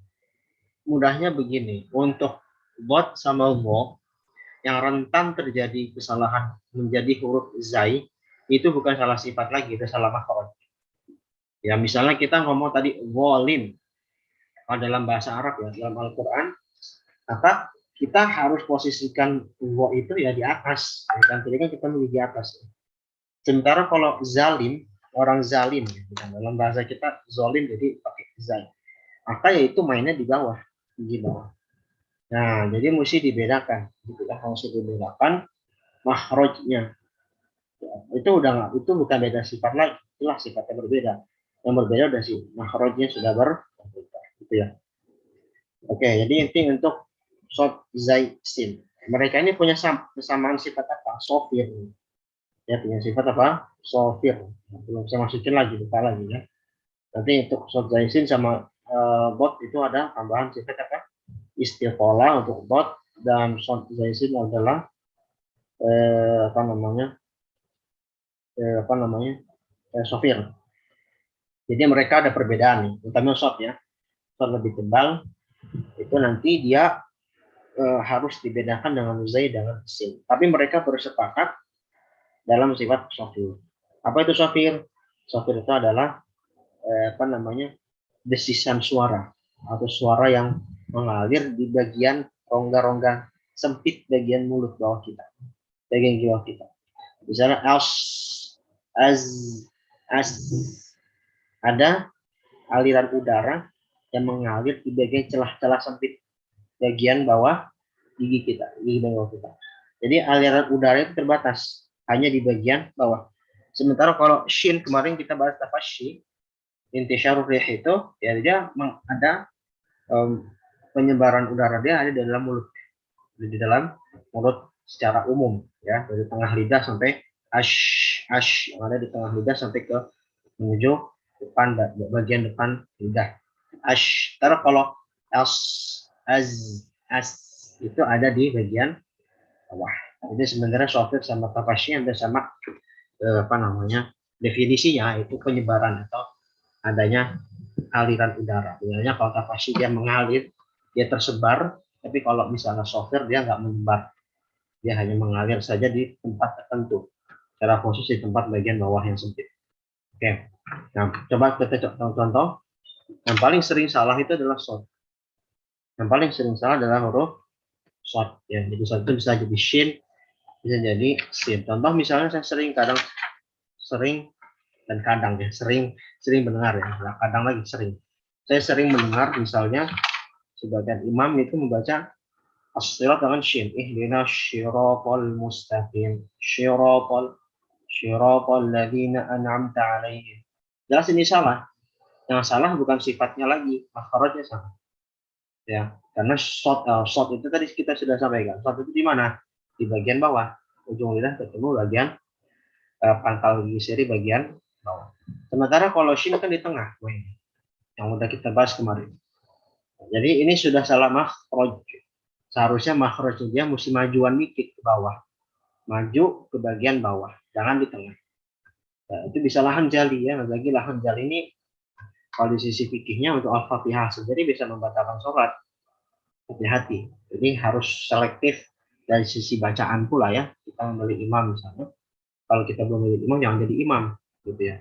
mudahnya begini, untuk bot sama wo yang rentan terjadi kesalahan menjadi huruf zai itu bukan salah sifat lagi, itu salah makhraj. Ya misalnya kita ngomong tadi zalim, kalau dalam bahasa Arab ya, dalam Al-Qur'an, maka kita harus posisikan wa itu ya di atas, kan tadi kan kita di atas. Sementara kalau zalim, orang zalim, dalam bahasa kita zalim jadi pakai zai, maka ya itu mainnya di bawah, di bawah. Nah, jadi mesti dibedakan, gitu kan, harus dibedakan makhrajnya. Itu udah nggak, itu bukan beda sifat lagi, itulah sifatnya berbeda. Yang berbeda udah sih makhrajnya sudah berbeda, gitu ya. Oke, jadi inti untuk short zaisin. Mereka ini punya kesamaan sifat apa? Sofir. Ya, punya sifat apa? Sofir. Belum saya masukin lagi, lupa lagi ya. Nanti untuk short zaisin sama bot itu ada tambahan sifat apa? Istiqolah untuk bot, dan short zaisin adalah sofir. Jadi mereka ada perbedaan nih, terutama short ya. Short lebih tebal, itu nanti dia harus dibedakan dengan zai dengan sin. Tapi mereka bersepakat dalam sifat sofir. Apa itu sofir? Sofir itu adalah desisan suara atau suara yang mengalir di bagian rongga-rongga sempit bagian mulut bawah kita, bagian bawah kita. Misalnya as, ada aliran udara yang mengalir di bagian celah-celah sempit bagian bawah gigi kita, gigi bawah kita. Jadi aliran udara itu terbatas hanya di bagian bawah. Sementara kalau shin, kemarin kita bahas tafasyi, intisyarur rih itu ya dia ada penyebaran udara dia ada di dalam mulut, di dalam mulut secara umum ya, dari tengah lidah sampai ash yang ada di tengah lidah sampai ke menuju depan, bagian depan lidah. Terus kalau as itu ada di bagian bawah. Jadi sebenarnya sofir sama tafashi hampir sama, definisinya itu penyebaran atau adanya aliran udara. Biasanya kalau tafashi dia mengalir, dia tersebar, tapi kalau misalnya sofir dia nggak menyebar, dia hanya mengalir saja di tempat tertentu, secara khusus di tempat bagian bawah yang sempit. Oke, nah coba kita contoh. Yang paling sering salah itu adalah short. Yang paling sering salah adalah huruf short. Ya, jadi short itu bisa jadi shin, bisa jadi sin. Contoh misalnya saya sering mendengar ya, nah, kadang lagi sering. Saya sering mendengar misalnya sebagian imam itu membaca as-sirat dengan shin. Ihdinas syiratal mustaqim. Syiratal ladzina an'amta 'alaihim. Jelas ini salah. Yang salah bukan sifatnya lagi, makhrajnya salah. Ya, karena short itu tadi kita sudah sampaikan. Short itu di mana? Di bagian bawah. Ujung lidah ketemu bagian pangkal gigi seri bagian bawah. Sementara kalau shin kan di tengah, yang udah kita bahas kemarin. Jadi ini sudah salah makhraj. Seharusnya makhrajnya dia mesti majuan dikit ke bawah. Maju ke bagian bawah, jangan di tengah. Nah, itu bisa lahan jali ya, lagi lahan jali ini kalau di sisi fikihnya untuk al-fatihah sendiri bisa membatalkan sholat. Hati-hati. Jadi harus selektif dari sisi bacaan pula ya. Kita memilih imam misalnya. Kalau kita belum memilih imam, jangan jadi imam, gitu ya.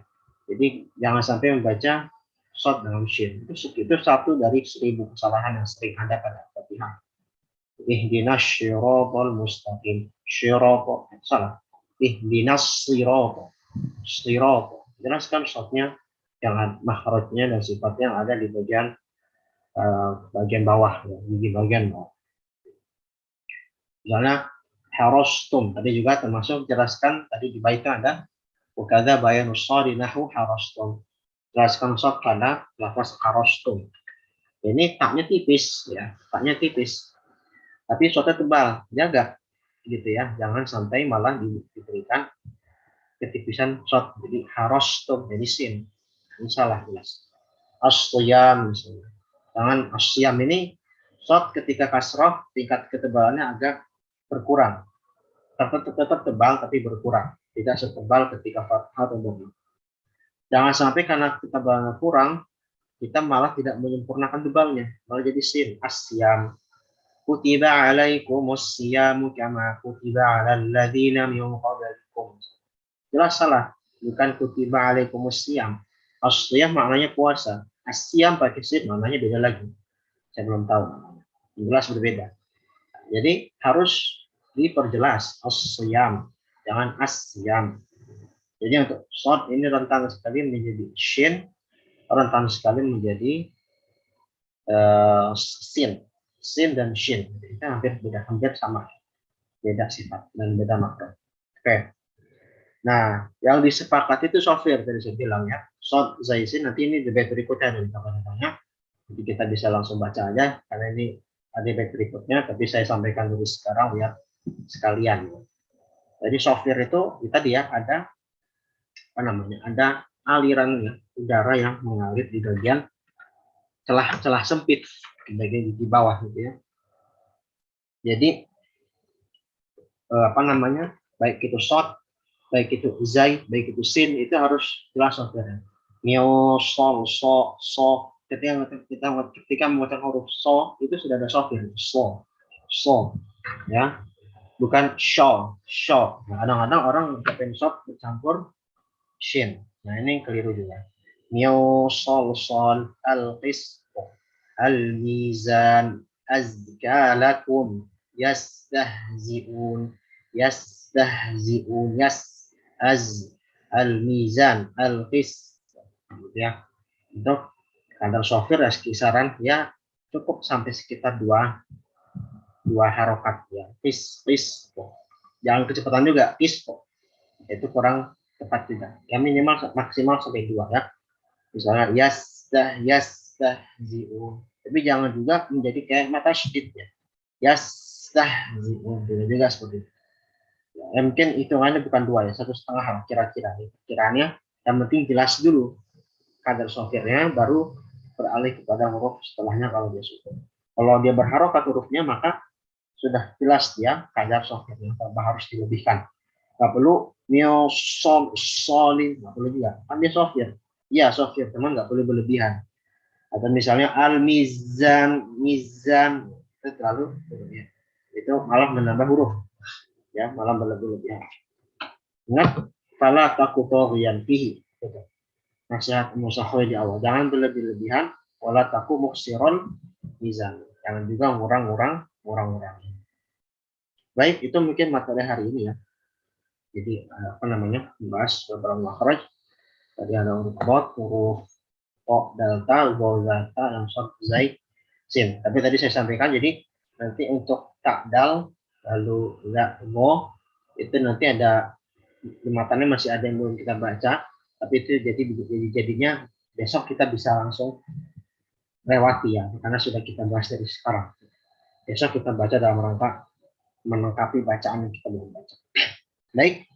Jadi jangan sampai membaca short dengan shin. Itu satu dari 1000 kesalahan yang sering ada pada al-fatihah. Ihdinas syiratal mustaqim. Syiratal salah. Ihdinas syiratal. Jelaskan shotnya, yang makhrajnya dan sifatnya yang ada di bagian bawah, ya, gigi bagian bawah. Misalnya harostum tadi juga termasuk jelaskan, tadi di baitnya ada wakadza bayanus shari nahu harostum. Jelaskan shot pada lafaz harostum. Ini taknya tipis ya, taknya tipis. Tapi shotnya tebal, jaga gitu ya. Jangan sampai malah diberikan ketipisan shot, jadi harostum jadi sin. Ini salah jelas. Asyam misalnya. Jangan asyam ini shot ketika kasroh tingkat ketebalannya agak berkurang. Tetap tebal tapi berkurang. Tidak setebal ketika fathah atau dhammah. Jangan sampai karena ketebalannya kurang, kita malah tidak menyempurnakan tebalnya, malah jadi sin. Asyam. Kutiba alaikumus siyamu kama kutiba alal ladzina min qablikum. Jelas salah, bukan kutiba alaikumus siyam. Asyam maknanya puasa. Asyam pakai sin maknanya beda lagi. Saya belum tahu. Jelas berbeda. Jadi harus diperjelas asyam, jangan asyam. Jadi untuk short ini rentan sekali menjadi shin, rentan sekali menjadi sin dan shin. Jadi itu hampir sama, beda sifat dan beda makna. Oke. Nah, yang disepakati itu software tadi saya bilang ya. Short zaisin nanti ini debate berikutnya nih teman-temannya. Jadi kita bisa langsung baca aja karena ini ada debate berikutnya, tapi saya sampaikan dulu sekarang biar sekalian. Jadi software itu tadi ya ada ada aliran udara yang mengalir di bagian celah-celah sempit di bagian di bawah gitu ya. Jadi baik itu short, baik itu zai, baik itu sin, itu harus jelas software. Mio, sol, so, ketika membaca huruf so itu sudah ada software so ya, bukan show. Nah, kadang-kadang orang mengucapkan short bercampur shin. Nah, ini keliru juga. Mio, sol, al-qis, al-mizan, azkalakum, yastahzi'un, al-mizan, al-qis. Ya, untuk kadar software kisaran ya cukup sampai sekitar dua harokat ya. Qis. Jangan kecepatan juga, qis. Itu kurang tepat juga. Ya minimal maksimal sampai 2 ya. Misalnya yastahzi'un. Tapi jangan juga menjadi kayak mata syidid ya. Tidak juga seperti itu. Ya, mungkin hitungannya bukan 2 ya, 1,5 kira-kira. Kiraannya yang penting jelas dulu kadar sofirnya, baru beralih kepada huruf setelahnya kalau dia suka. Kalau dia berharokat hurufnya, maka sudah jelas dia kadar sofirnya, tanpa harus dilebihkan. Nggak perlu solin, nggak perlu juga. Kan dia sofir. Iya sofir, teman nggak boleh berlebihan. Atau misalnya mizan itu terlalu berlebihan. Itu malah menambah huruf, ya malah berlebihan. Ingat, fala taqutorian fihi. Nasihat Musahoy di awal, jangan berlebihan, wala taku muksiron mizan. Jangan juga ngurang-ngurang. Baik, itu mungkin materi hari ini ya. Jadi membahas beberapa makhraj. Tadi ada huruf dot, huruf o, delta, waw, delta, yang short, zai, sin. Tapi tadi saya sampaikan, jadi nanti untuk takdal, lalu la, wo, itu nanti ada matannya masih ada yang belum kita baca, tapi itu jadinya besok kita bisa langsung lewati ya, karena sudah kita bahas dari sekarang. Besok kita baca dalam rangka melengkapi bacaan yang kita belum baca. Baik,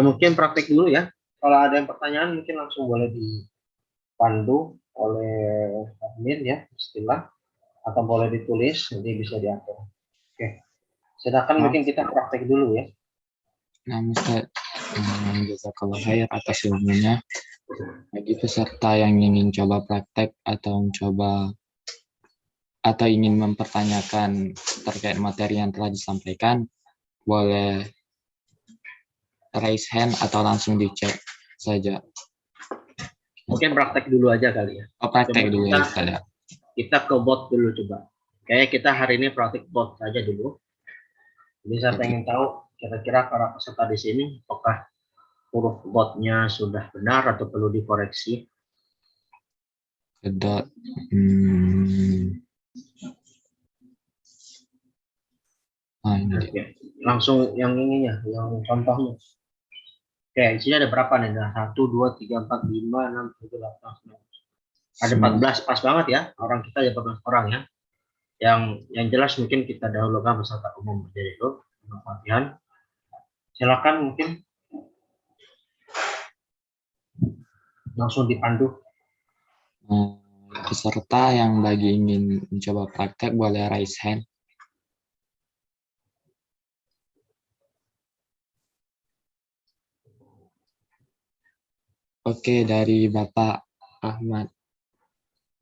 mungkin praktek dulu ya. Kalau ada yang pertanyaan mungkin langsung boleh dipandu oleh admin ya, istilah, atau boleh ditulis, nanti bisa diatur. Oke, silakan mungkin kita praktek dulu ya. Nah, Ustaz, jazakallah khair atas ilmunya. Bagi peserta yang ingin coba praktek atau ingin mempertanyakan terkait materi yang telah disampaikan, boleh raise hand atau langsung di chat saja. Mungkin praktek dulu aja kali ya. Oh, praktek dulu ya, Ustaz ya. Kita ke bot dulu coba. Kayak kita hari ini praktek bot saja dulu. Jadi saya pengen tahu kira-kira para peserta di sini apakah huruf botnya sudah benar atau perlu dikoreksi. Dot. Oke. Langsung yang ininya, yang contohnya. Oke, di sini ada berapa nih? 1, 2, 3, 4, 5, 6, 7, 8, 9. Ada 14, pas banget ya. Orang kita ada 14 orang ya. Yang jelas mungkin kita dahulukan peserta umum jadi itu latihan. Silakan mungkin langsung dipandu. Peserta yang bagi ingin mencoba praktek boleh raise hand. Oke, dari Bapak Ahmad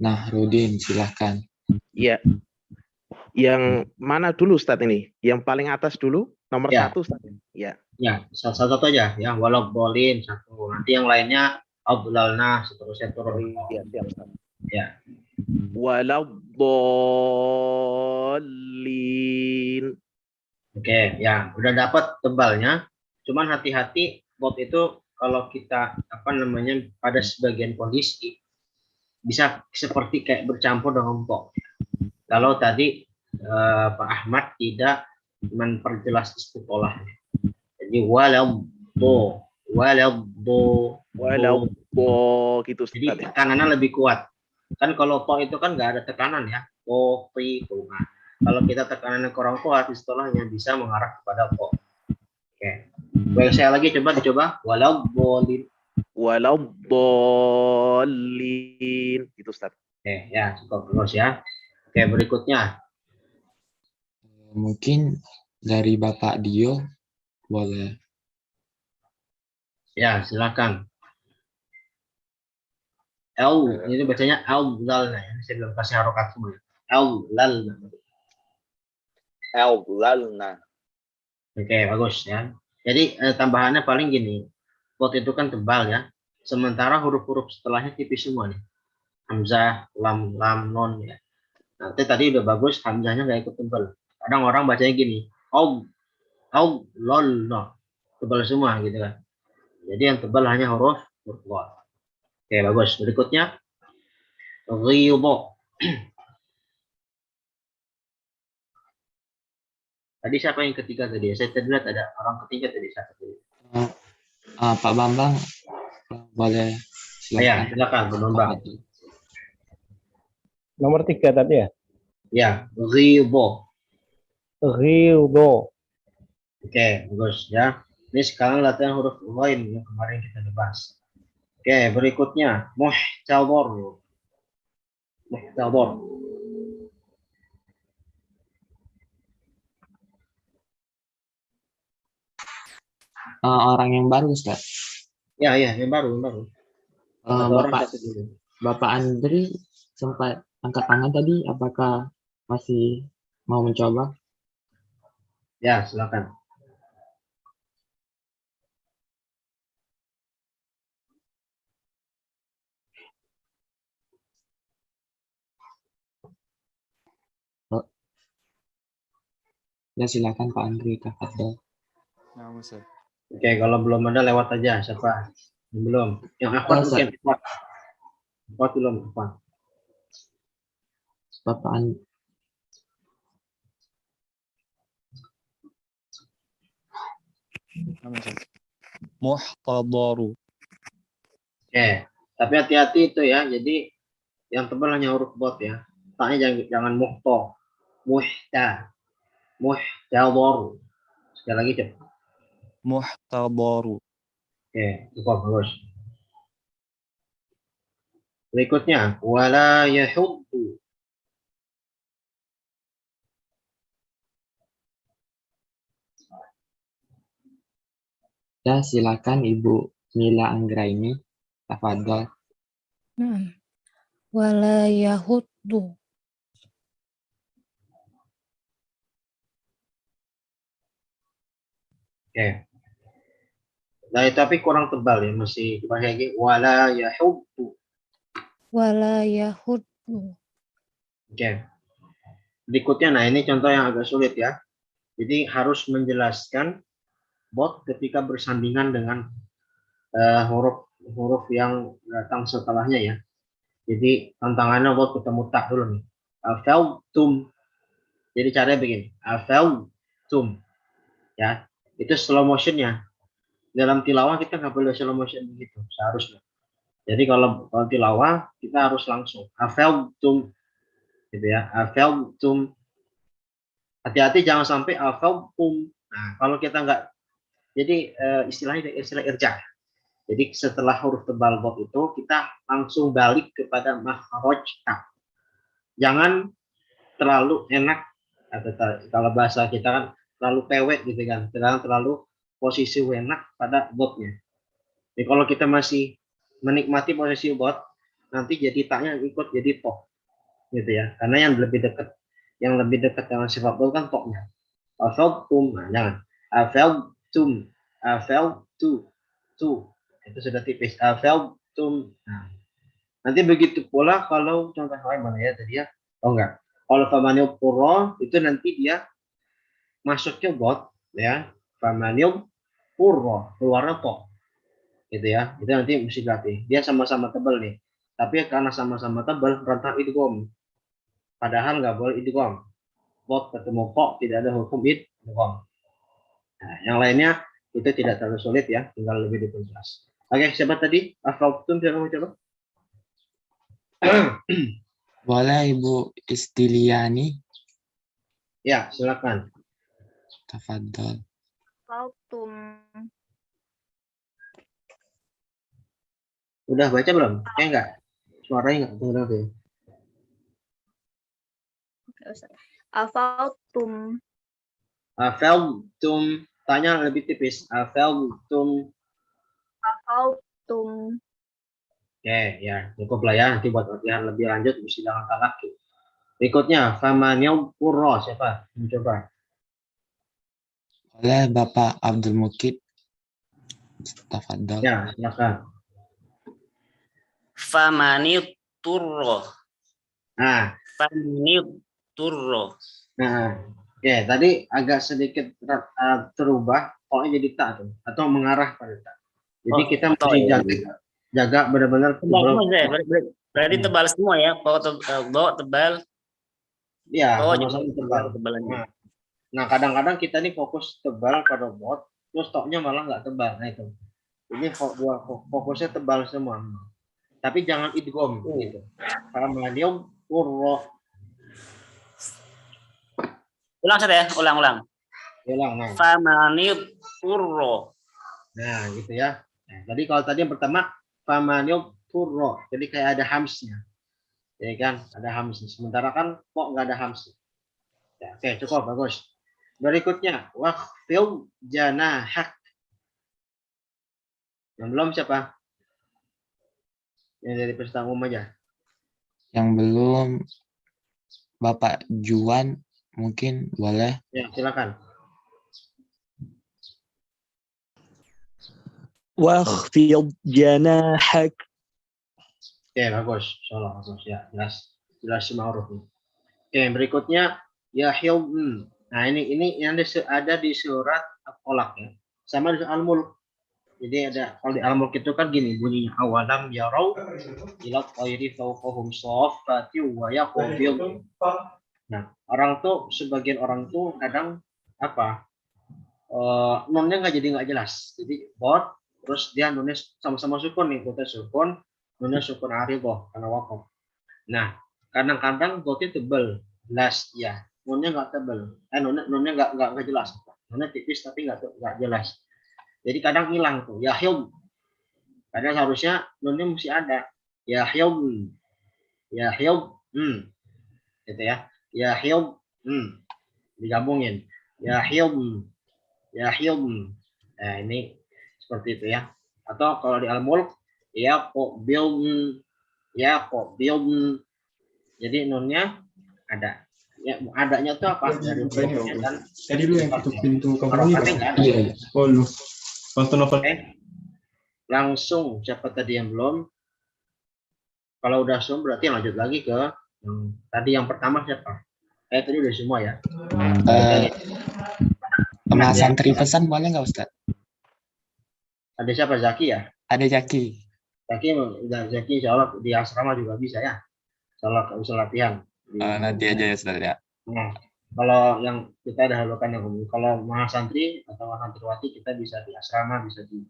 Nahrudin, silahkan. Iya. Yang mana dulu Ustadz ini? Yang paling atas dulu, nomor Ya. 1 Ustadz. Ya. Ya, satu aja ya, walau bolin satu. Nanti yang lainnya abdulalna seterusnya turun. Iya, siap Ustadz. Ya. Walau bolin. Oke, ya, udah dapat tebalnya. Cuman hati-hati bot itu kalau kita pada sebagian kondisi bisa seperti kayak bercampur dengan pok. Kalau tadi Pak Ahmad tidak memperjelas istitolahnya. Jadi walau bo gitu Ustaz. Jadi tekanannya lebih kuat. Kan kalau po itu kan nggak ada tekanan ya. Po, pi, po. Nah, kalau kita tekanannya kurang kuat, istilahnya bisa mengarah kepada po. Oke. Baik, saya lagi dicoba walau bolin gitu Ustaz. Oke, ya cukup terus ya. Oke, berikutnya. Mungkin dari Bapak Dio boleh. Ya, silakan. Ini bacanya lalna ya. Saya belum kasih harokat semua. lalna. Oke, bagus ya. Jadi tambahannya paling gini. Bot itu kan tebal ya. Sementara huruf-huruf setelahnya tipis semua nih. Hamzah, lam, non ya. Nanti tadi udah bagus, hamzahnya nggak ikut tebal. Kadang orang bacanya gini. Lol, no. Tebal semua gitu kan. Jadi yang tebal hanya huruf lol. Oke, bagus. Berikutnya ghidha. Tadi siapa yang ketiga tadi? Saya terlihat ada orang ketiga tadi siapa tadi? Pak Bambang boleh silakan. Ya, silakan Bambang. Nomor 3 tadi ya? Ya, ghidho. Ghidho. Oke, bagus ya. Ini sekarang latihan huruf lain yang kemarin kita bahas. Oke, berikutnya muhtadhar. Muhtadhar. Orang yang baru, Ustaz. Ya, yang baru. Satu orang Bapak satu dulu. Bapak Andri sempat angkat tangan tadi, apakah masih mau mencoba? Ya, silakan. Ya silakan Pak Andri, tafadhol. Nah, Ustaz. Oke, kalau belum ada lewat aja. Siapa? Yang belum. Yang akhwat mungkin. Akhwat belum. Akhwat. Bapak Andri. Nah, Ustaz. Muhtadharu. Oke, tapi hati-hati itu ya. Jadi yang tebal hanya huruf bot ya. Taknya jangan muhto. Muhta. Muhtadhar. Sekali lagi coba. Muhtadharu. Oke, cukup bagus. Berikutnya, wala yahuddu. Ya silakan Ibu Mila Anggraini, tafadhol. Nah, wala yahuddu. Oke. Nah, tapi kurang tebal ya, masih dipakai lagi. Wala yahuddu. Wala yahuddu. Oke. Berikutnya, nah ini contoh yang agak sulit ya. Jadi harus menjelaskan bot ketika bersandingan dengan huruf yang datang setelahnya ya. Jadi tantangannya bot ketemu tak dulu nih. Afaltum. Jadi caranya begini. Afaltum. Ya, itu slow motionnya. Dalam tilawah kita nggak boleh slow motion begitu seharusnya. Jadi kalau tilawah kita harus langsung afaltum gitu ya. Afaltum. Hati-hati jangan sampai afaltum. Nah, kalau kita nggak, jadi istilahnya istilah irja. Jadi setelah huruf tebal bot itu kita langsung balik kepada makhraj ka. Jangan terlalu enak atau kalau bahasa kita kan terlalu pewek gitu kan. Jangan terlalu posisi enak pada botnya. Jadi kalau kita masih menikmati posisi bot, nanti jadi taknya ikut jadi tok gitu ya. Karena yang lebih dekat dengan sifat bot kan toknya. Afaltum, nah jangan. Afaltu, itu sudah tipis. Afaltum. Nah, nanti begitu pula kalau contoh lain mana ya tadi ya? Oh enggak. Kalau famanil purro itu nanti dia masuknya bot ya. Famanil purro keluarnya tok. Gitu ya. Itu nanti mesti dilatih. Dia sama-sama tebal nih. Tapi karena sama-sama tebal rentang idgham. Padahal nggak boleh idgham. Bot ketemu kok tidak ada hukum idgham. Nah, yang lainnya itu tidak terlalu sulit ya, tinggal lebih diperjelas. Oke, siapa tadi? Afaltum, siapa mau coba? Boleh Ibu Istiliani, Ya, silakan. tafadhol. Afaltum. Udah baca belum? Enggak. Suaranya enggak dengar deh. Oke, Ustaz. Afaltum. Afaltum, tanya lebih tipis. Afaltum. Afaltum. Oke, ya, cukup lah ya. Nanti buat latihan lebih lanjut mesti dengan talaki. Berikutnya, famanil purro, siapa? Mencoba. Boleh Bapak Abdul Mukid, tafadhol. Ya, silakan. Famanit turro. Nah, nah, oke, tadi agak sedikit terubah, pokoknya jadi tak tuh, atau mengarah pada tak. Jadi kita mesti jaga benar-benar Tebal semua ya. Berarti tebal semua ya. Bawa tebal. Ya, Oh, sama-sama tebal. tebalannya. Nah, kadang-kadang kita nih fokus tebal pada bot, terus stoknya malah nggak tebal. Nah itu. Ini fokusnya tebal semua. Tapi jangan idgham gitu. Famanil turro. Ulang Ustaz ya, ulang. Ulang, nah. Faman yudhurra. Nah, gitu ya. Nah, tadi kalau tadi yang pertama faman turro, jadi kayak ada hamsnya. Ya kan, ada hamsnya. Sementara kan kok nggak ada hamsnya. Ya, oke, cukup bagus. Berikutnya waqfil janahak. Yang belum siapa? Yang dari peserta umum aja. Yang belum Bapak Juan mungkin boleh. Ya, silakan. واخفض جناحك. Oke, bagus. Insyaallah bagus ya. Jelas semua huruf. Oke, berikutnya ya hilm. Nah, ini yang ada di surat Al-Qalaq ya. Sama di Al-Mulk. Jadi ada kalau di Al-Mulk itu kan gini bunyinya awalam yarau ila tayri fawqahum saffati wa yaqbil. Nah, sebagian orang tuh kadang apa? Nunnya nggak jelas. Jadi bot terus dia nunnya sama-sama sukun nih, kita sukun, nunnya sukun aridoh karena waqaf. Nah, kadang-kadang botnya tebel, jelas ya. Nunnya nggak tebel. Nunnya nggak jelas. Nunnya tipis tapi nggak jelas. Jadi kadang hilang tuh. Ya hilm. Kadang harusnya nunnya mesti ada. Ya hilm. Ya hilm. Gitu ya. Ya hilm. Digabungin. Ya hilm. Ya hilm. Nah, ini seperti itu ya. Atau kalau di Al-Mulk ya kok bilm. Ya kok bilm. Jadi nunnya ada. Ya, adanya tuh apa? Dari hurufnya dan tadi lu yang tutup pintu harokatnya nggak ada. Iya. Oh lu. Waktu novel. Langsung siapa tadi yang belum? Kalau udah semua berarti lanjut lagi ke tadi yang pertama siapa? Tadi udah semua ya. Mas santri pesan boleh nggak Ustaz? Ada siapa? Zaki ya? Ada Jaki. Zaki insya Allah di asrama juga bisa ya. Salah bisa latihan. Nanti aja ya Ustaz ya. Nah, kalau yang kita dahulukan yang umum. Kalau mahasantri atau mahasantriwati kita bisa di asrama, bisa di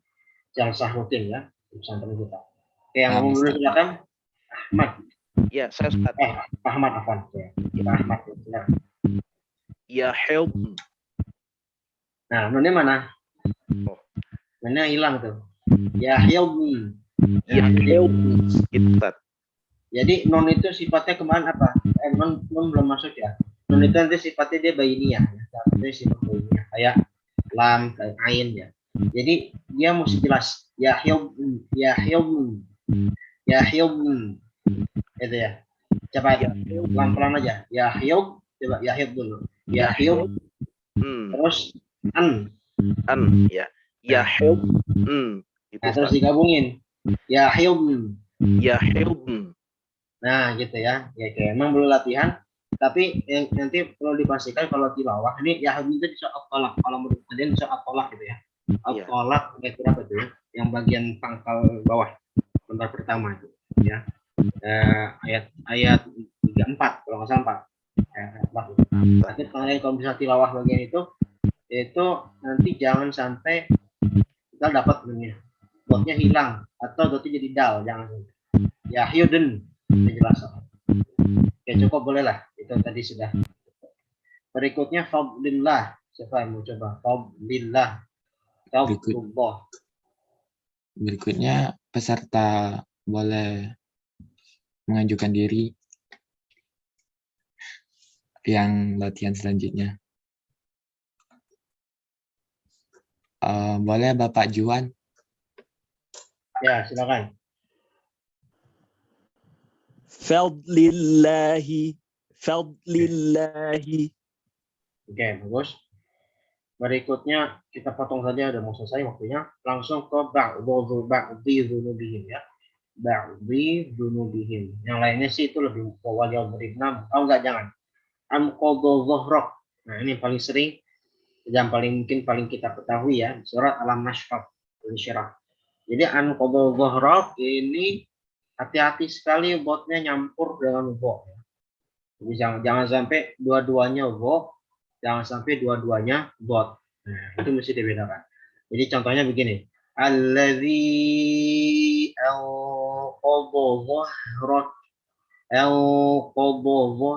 jalsah rutin ya di pesantren kita. Oke, yang umum dulu silakan. Ahmad. Ya, saya Ustaz. Ahmad apa? Ya, Ahmad. Ya. Ya hilm. Nah, nunnya mana? Nunnya hilang tuh. Ya hilm. Ya hilm. Ustaz. Jadi non itu sifatnya kemana apa? Non belum masuk ya. Non itu nanti sifatnya dia bainiyah. Dia sifat bainiyah. Kayak lam, kayak ain ya. Jadi dia mesti jelas. Ya hilm. Ya hilm. Ya hilm. Itu ya. Coba pelan-pelan aja. Ya hilm. Coba ya hilm dulu. Ya hilm. Terus an. Ya. Ya hilm. Nah, terus digabungin. Ya hilm. Ya hilm. Nah, gitu ya. Ya, kayak emang belum latihan, tapi nanti perlu dipastikan kalau tilawah ini ya itu di soal tolak. Kalau menurut kalian soal tolak gitu ya. Tolak kira-kira apa tuh? Yang bagian pangkal bawah, bentar pertama itu, ya. Ayat 34 kalau nggak salah 4. Nanti kalau bisa tilawah bagian itu nanti jangan sampai kita dapat ini dotnya hilang atau dotnya jadi dal, jangan sampai. Ya hidden. Jelas. Oke, cukup boleh lah. Itu tadi sudah. Berikutnya fadlillah. Siapa yang mau coba? Fadlillah. Berikutnya peserta boleh mengajukan diri yang latihan selanjutnya. Boleh Bapak Juan? Ya, silakan. Fadlillahi. Oke, bagus. Berikutnya kita potong saja, udah mau selesai waktunya. Langsung ke ba'dhi dzunubihim ya. Ba'dhi dzunubihim. Yang lainnya sih itu lebih wal yadribna. Oh enggak, jangan. Am qadha dhahraq. Nah, ini paling sering dan paling kita ketahui ya, surat Al-Nashrah. Jadi an qadha dhahraq ini hati-hati sekali botnya nyampur dengan bo. Jadi jangan sampai dua-duanya bo, jangan sampai dua-duanya bot. Nah, itu mesti dibedakan. Jadi contohnya begini. Allazi anqadha dhahrak. Al-Qadha.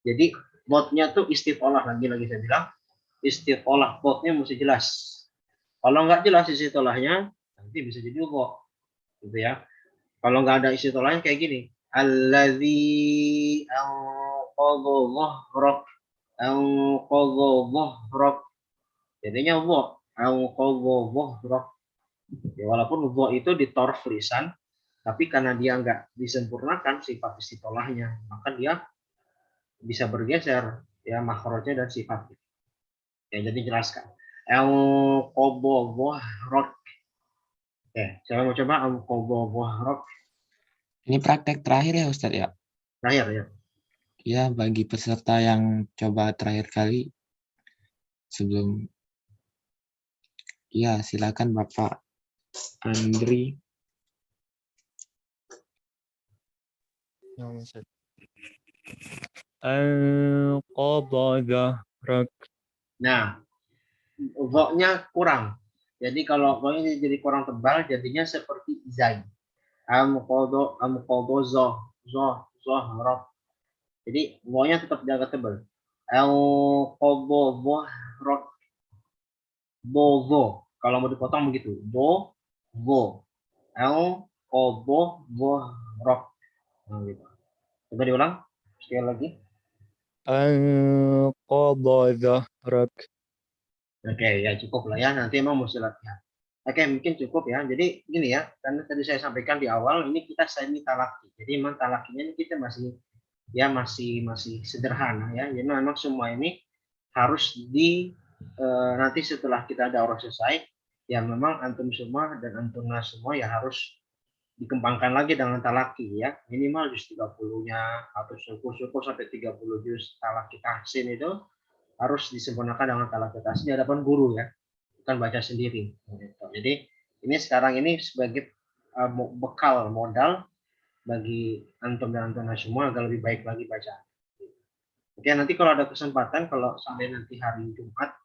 Jadi botnya tuh istiqolah, lagi saya bilang istiqolah, botnya mesti jelas. Kalau nggak jelas istilahnya, nanti bisa jadi ubah, gitu ya. Kalau nggak ada istilahnya kayak gini, allazi anqadha dhahrak, anqadha dhahrak. Jadinya ubah, anqadha dhahrak. Ya, walaupun ubah itu ditorf lisan, tapi karena dia nggak disempurnakan sifat istilahnya, maka dia bisa bergeser ya makhrajnya dan sifatnya. Ya, jadi jelaskan. Al-Qadha dhahrak. Oke, saya mau coba Al-Qadha dhahrak. Ini praktek terakhir ya Ustadz ya? Terakhir ya. Ya, bagi peserta yang coba terakhir kali sebelum, ya silakan Bapak Andri. Anqadha dhahrak. Nah, voknya kurang. Jadi kalau voknya jadi kurang tebal, jadinya seperti zai. Al-Qadha dhahrak. Jadi voknya tetap jaga tebal. Al-Qadha dhahrak. Bo. Kalau mau dipotong begitu. Bo. Al-Qadha dhahrak. Nah, gitu. Coba diulang sekali lagi. Anqadha dhahrak. Oke, ya cukup lah ya. Nanti emang mesti latihan. Oke, mungkin cukup ya. Jadi gini ya, karena tadi saya sampaikan di awal, ini kita semi talaki. Jadi memang talakinya ini kita masih sederhana ya. Jadi memang semua ini harus nanti setelah kita ada daurah selesai, ya memang antum semua dan antuna semua ya harus dikembangkan lagi dengan talaki ya. Minimal juz 30-nya atau syukur sampai 30 juz talaki tahsin itu harus disempurnakan dengan talaki tahsin di hadapan guru ya. Bukan baca sendiri. Jadi ini sekarang ini sebagai bekal modal bagi antum dan antuna semua agar lebih baik lagi baca. Oke, nanti kalau ada kesempatan, kalau sampai nanti hari Jumat,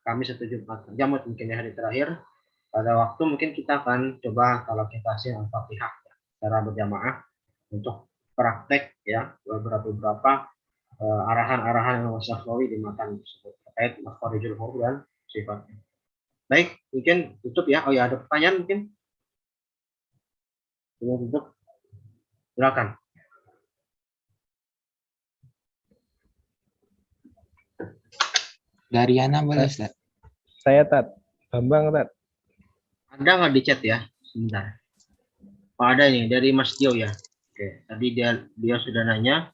kami satu Jumat saja mungkin hari terakhir, pada waktu mungkin kita akan coba kalau kita hasil Al-Fatihah ya, secara berjamaah untuk praktek ya beberapa arahan-arahan yang Syafi'i di matan tersebut terkait makharijul huruf dan sifatnya. Baik, mungkin tutup ya. Oh ya, ada pertanyaan mungkin? Tutup. Silakan. Dari Yana boleh Ustaz? Saya Tat. Bambang Tat. Ada nggak di chat ya? Sebentar. Oh, ada nih dari Mas Dio ya. Oke, tadi dia sudah nanya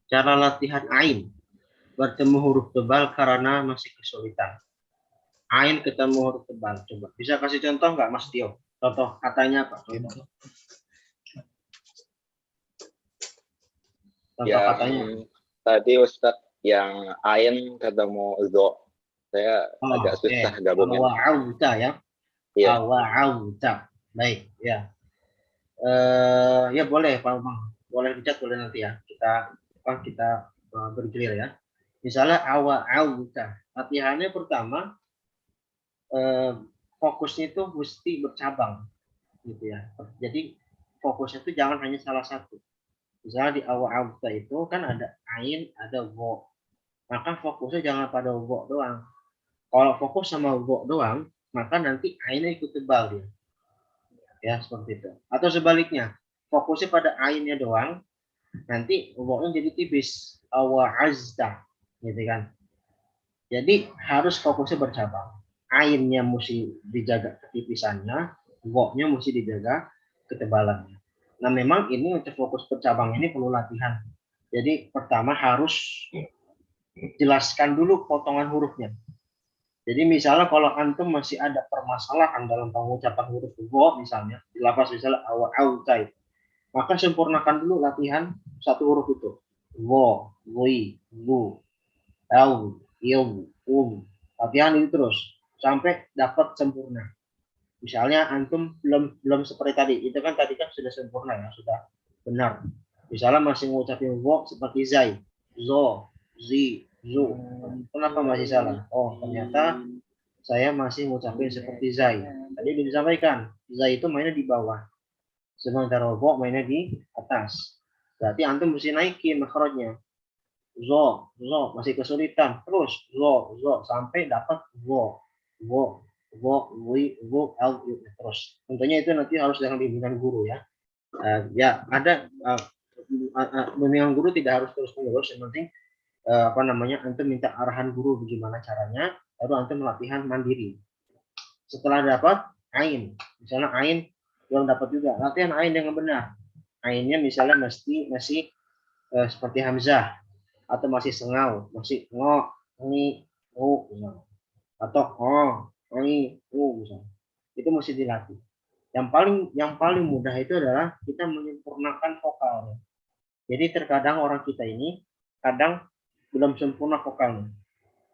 cara latihan ain bertemu huruf tebal karena masih kesulitan. Ain ketemu huruf tebal. Coba bisa kasih contoh nggak Mas Dio? Contoh katanya apa? Contoh katanya. Tadi Ustadz yang ain ketemu zo, saya agak susah gabungin. Awa'auta ya. Iya. Awa'auta. Baik ya. Ya boleh Pak Umang. Boleh dicat boleh nanti ya. Kita bergilir ya. Misalnya awa'auta. Latihannya pertama fokusnya itu mesti bercabang gitu ya. Jadi fokusnya itu jangan hanya salah satu. Misalnya di awa'auta itu kan ada ain, ada wo. Maka fokusnya jangan pada wo doang. Kalau fokus sama wo doang, maka nanti ainnya ikut tebal dia. Ya, seperti itu. Atau sebaliknya, fokusnya pada ainnya doang, nanti wo-nya jadi tipis. Awa'azta, gitu kan. Jadi harus fokusnya bercabang. Ainnya mesti dijaga ketipisannya, wo-nya mesti dijaga ketebalannya. Nah, memang ini untuk fokus bercabang ini perlu latihan. Jadi pertama harus jelaskan dulu potongan hurufnya. Jadi misalnya kalau antum masih ada permasalahan dalam pengucapan huruf wo misalnya, di lafaz misalnya awa'auta, maka sempurnakan dulu latihan satu huruf itu. Wo, woi, bu, au, iu, latihan itu terus sampai dapat sempurna. Misalnya antum belum seperti tadi, itu kan tadi kan sudah sempurna ya, sudah benar. Misalnya masih mengucapin wo seperti zai, zo, zi, zu. Kenapa masih salah? Oh, ternyata saya masih mengucapin seperti zai. Tadi sudah disampaikan, zai itu mainnya di bawah. Sementara wo mainnya di atas. Berarti antum mesti naikin makhrajnya. Zo masih kesulitan. Terus zo sampai dapat wo, l, terus. Tentunya itu nanti harus dengan bimbingan guru ya. Ya ada bimbingan guru tidak harus terus menerus. Yang penting antum minta arahan guru bagaimana caranya, lalu antum latihan mandiri. Setelah dapat ain, misalnya ain belum dapat juga, latihan ain dengan benar. Ainnya misalnya masih seperti hamzah atau masih sengau, masih ngo, ni, u, misalnya. Atau ni, u, misalnya. Itu mesti dilatih. Yang paling mudah itu adalah kita menyempurnakan vokalnya. Jadi terkadang orang kita ini kadang belum sempurna vokalnya.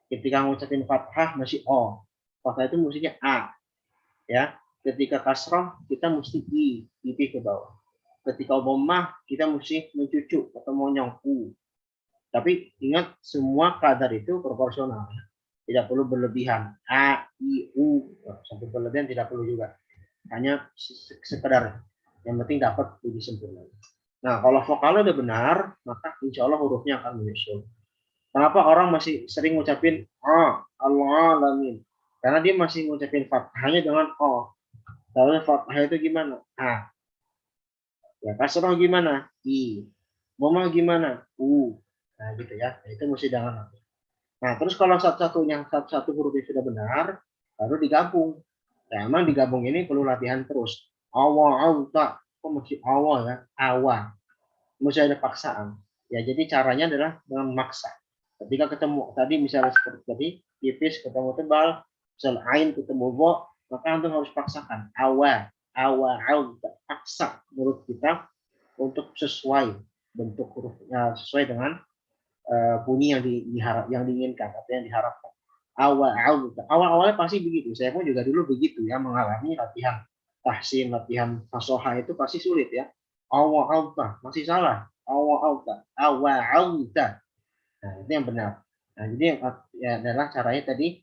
Ketika ngucapin fathah masih o, fathah itu mestinya a, ya. Ketika kasrah kita mesti i, pipi ke bawah. Ketika dhammah kita mesti mencucuk atau monyong u. Tapi ingat semua kadar itu proporsional, tidak perlu berlebihan. A, i, u, sampai berlebihan tidak perlu juga. Hanya sekedar yang penting dapat lebih sempurna. Nah, kalau vokalnya udah benar, maka insya Allah hurufnya akan menyusul. Kenapa orang masih sering ngucapin Al-Alamin? Karena dia masih ngucapin fathahnya dengan o. Lalu fathah itu gimana? A. Ya, kasrah gimana? I. Dhammah gimana? U. Nah, gitu ya. Itu mesti dengan. Nah, terus kalau satu huruf itu sudah benar, baru digabung. Nah, emang digabung ini perlu latihan terus. Awal, kok mesti awal ya? Awal. Mesti ada paksaan. Ya, jadi caranya adalah dengan memaksa. Ketika ketemu tadi misalnya seperti tadi, tipis ketemu tebal, misal ain ketemu bo, maka antum harus paksakan. Awal, paksa mulut kita untuk sesuai bentuk hurufnya, sesuai dengan bunyi yang diinginkan atau yang diharapkan. Awalnya pasti begitu. Saya pun juga dulu begitu ya, mengalami latihan tahsin, latihan fasoha itu pasti sulit ya. Awal masih salah. Awal. Nah, itu yang benar. Nah, jadi ya adalah caranya tadi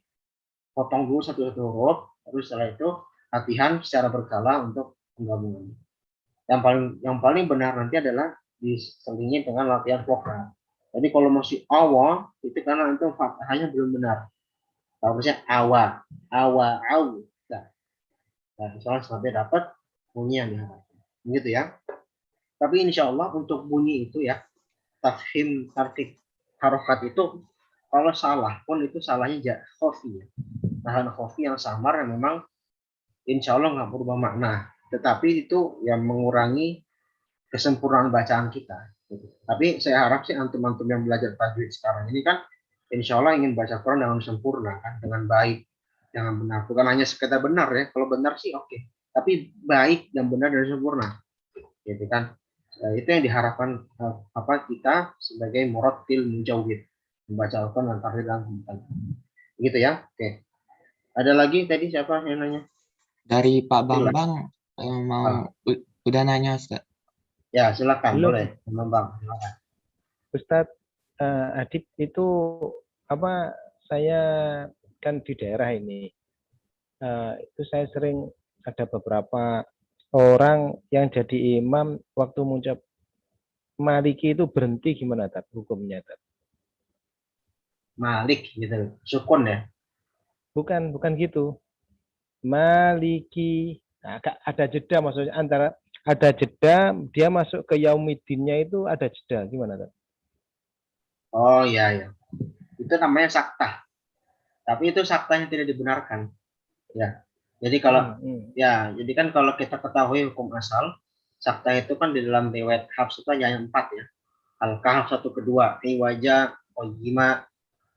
potong dulu satu-satu huruf, terus setelah itu latihan secara berkala untuk penggabungan. Yang paling benar nanti adalah diselingi dengan latihan vokal. Jadi kalau masih awal itu karena itu fathahnya belum benar. Harusnya awal. Nah, misalnya sampai dapat bunyi yang diharapkan. Begitu ya. Tapi insya Allah untuk bunyi itu ya, tafhim, tartib, harokat itu kalau salah pun itu salahnya khofi ya. Nahan khofi yang samar yang memang insya Allah nggak berubah makna. Tetapi itu yang mengurangi kesempurnaan bacaan kita. Tapi saya harap sih antum-antum yang belajar tajwid sekarang ini kan insya Allah ingin baca Quran dengan sempurna kan, dengan baik, dengan benar. Bukan hanya sekedar benar ya. Kalau benar sih oke. Tapi baik dan benar dan sempurna. Gitu kan. Itu yang diharapkan kita sebagai murattil mujawwid, membaca Al-Quran dan tahrir dan pembukaan. Gitu ya. Oke. Ada lagi tadi siapa yang nanya? Dari Pak Bambang udah nanya Ustaz. Ya, silakan. Belum. Boleh, Bambang. Silakan. Ustadz Adib itu saya kan di daerah ini itu saya sering ada beberapa orang yang jadi imam waktu mengucap Maliki itu berhenti gimana Tat? Hukumnya Tat? Malik gitu, sukun ya? Bukan gitu. Maliki, nah, ada jeda maksudnya antara ada jeda dia masuk ke Yaumidinnya itu ada jeda gimana Tat? Oh iya. Itu namanya saktah. Tapi itu saktahnya tidak dibenarkan. Ya. Jadi kalau jadi kan kalau kita ketahui hukum asal, saktah itu kan di dalam riwayat Hafs itu hanya 4 ya. Al-Kahf 1-2, Iwaja, Ojima,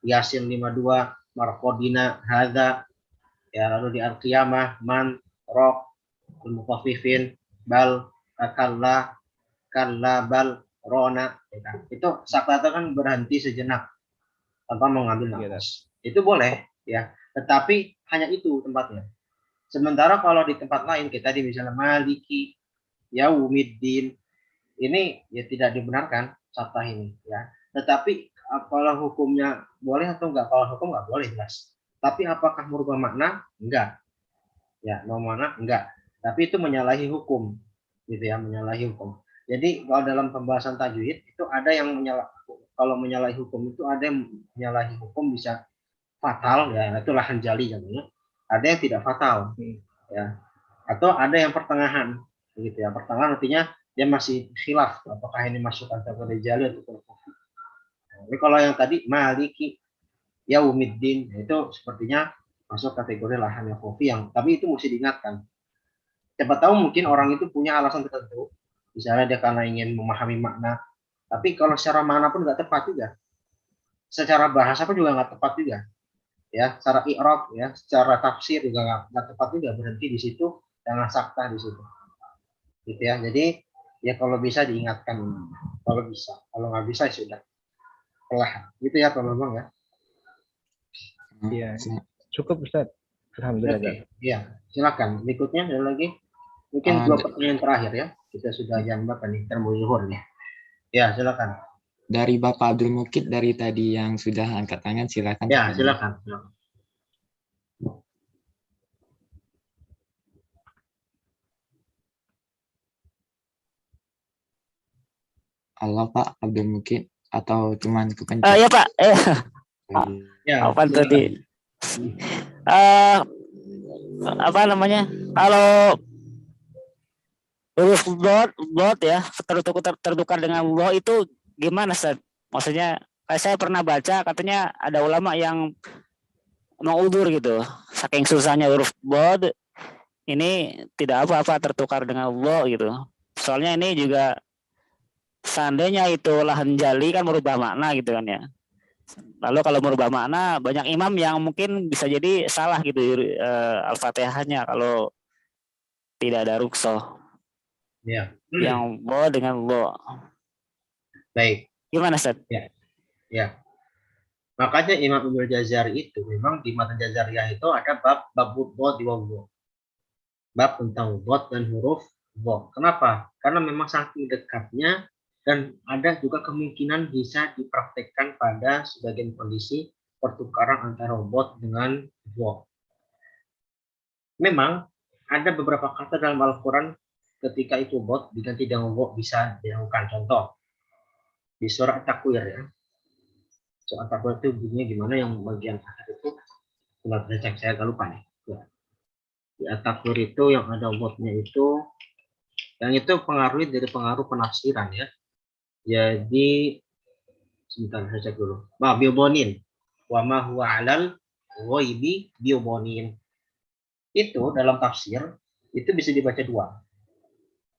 Yasin 52, Markodina, Hadza, ya lalu di Al-Qiyamah, Man, Rok, Al-Mutaffifin, Bal, Kalla, Bal, Rona. Ya. Itu saktah itu kan berhenti sejenak tanpa mengambil nafas. Itu boleh ya, tetapi hanya itu tempatnya. Sementara kalau di tempat lain kita di misalnya Maliki, Yaumiddin, ini ya tidak dibenarkan saktah ini ya. Tetapi kalau hukumnya boleh atau enggak? Kalau hukum enggak boleh jelas. Tapi apakah merubah makna? Enggak. Ya, merubah makna enggak. Tapi itu menyalahi hukum, gitu ya, menyalahi hukum. Jadi kalau dalam pembahasan tajwid itu ada yang kalau menyalahi hukum itu ada yang menyalahi hukum bisa fatal ya, itu lahan jali namanya. Ada yang tidak fatal ya. Atau ada yang pertengahan begitu ya. Pertengahan artinya dia masih khilaf apakah ini masuk kategori jali atau kufur. Jadi kalau yang tadi maliki yaumiddin itu sepertinya masuk kategori lahan yang kofi yang tapi itu mesti diingatkan. Siapa tahu mungkin orang itu punya alasan tertentu, misalnya dia karena ingin memahami makna, tapi kalau secara makna pun nggak tepat juga, secara bahasa pun juga nggak tepat juga, ya, secara i'rab ya, secara tafsir juga nggak tepat juga, berhenti di situ, jangan sakta di situ, gitu ya. Jadi ya kalau bisa diingatkan, kalau bisa, kalau nggak bisa ya sudah, pelah, gitu ya Pak Bambang ya. Iya, cukup Ustaz. Alhamdulillah. Iya, silakan. Berikutnya ada lagi. Mungkin dua pertanyaan terakhir ya. Kita sudah jam berapa nih? Termu zuhur nih. Ya, silakan. Dari Bapak Abdul Mukid dari tadi yang sudah angkat tangan, silakan. Ya, silakan. Halo Pak Abdul Mukid atau cuman kepencet? Ya Pak. Ya, apa tadi? Apa namanya? Kalau huruf dot ya tertukar dengan waw itu gimana Ustaz? Maksudnya saya pernah baca katanya ada ulama yang mengudur gitu, saking susahnya huruf dot ini tidak apa-apa tertukar dengan waw gitu. Soalnya ini juga seandainya itu lahan jali kan merubah makna gitu kan ya. Lalu kalau merubah makna banyak imam yang mungkin bisa jadi salah gitu Al-Fatihahnya kalau tidak ada ruqsah. Ya. Yang bo dengan bo. Baik. Gimana Ustaz? Ya. Ya. Makanya Imam Ibnu Jazari itu memang di matan Jazariyah itu ada bab bod di waw. Bab tentang bod dan huruf bo. Kenapa? Karena memang saking dekatnya dan ada juga kemungkinan bisa dipraktekkan pada sebagian kondisi pertukaran antara bod dengan bo. Memang ada beberapa kata dalam Al-Quran ketika itu bot diganti dengan wo bisa dilakukan. Contoh di surah At-Takwir ya. Surah At-Takwir itu bunyinya gimana yang bagian akhir itu? Coba saya cek, saya agak lupa nih. Di At-Takwir itu yang ada botnya itu, yang itu dari pengaruh penafsiran ya. Jadi sebentar saya cek dulu. Biobonin, wa ma huwa alal ghaibi biobonin. Itu dalam tafsir itu bisa dibaca dua.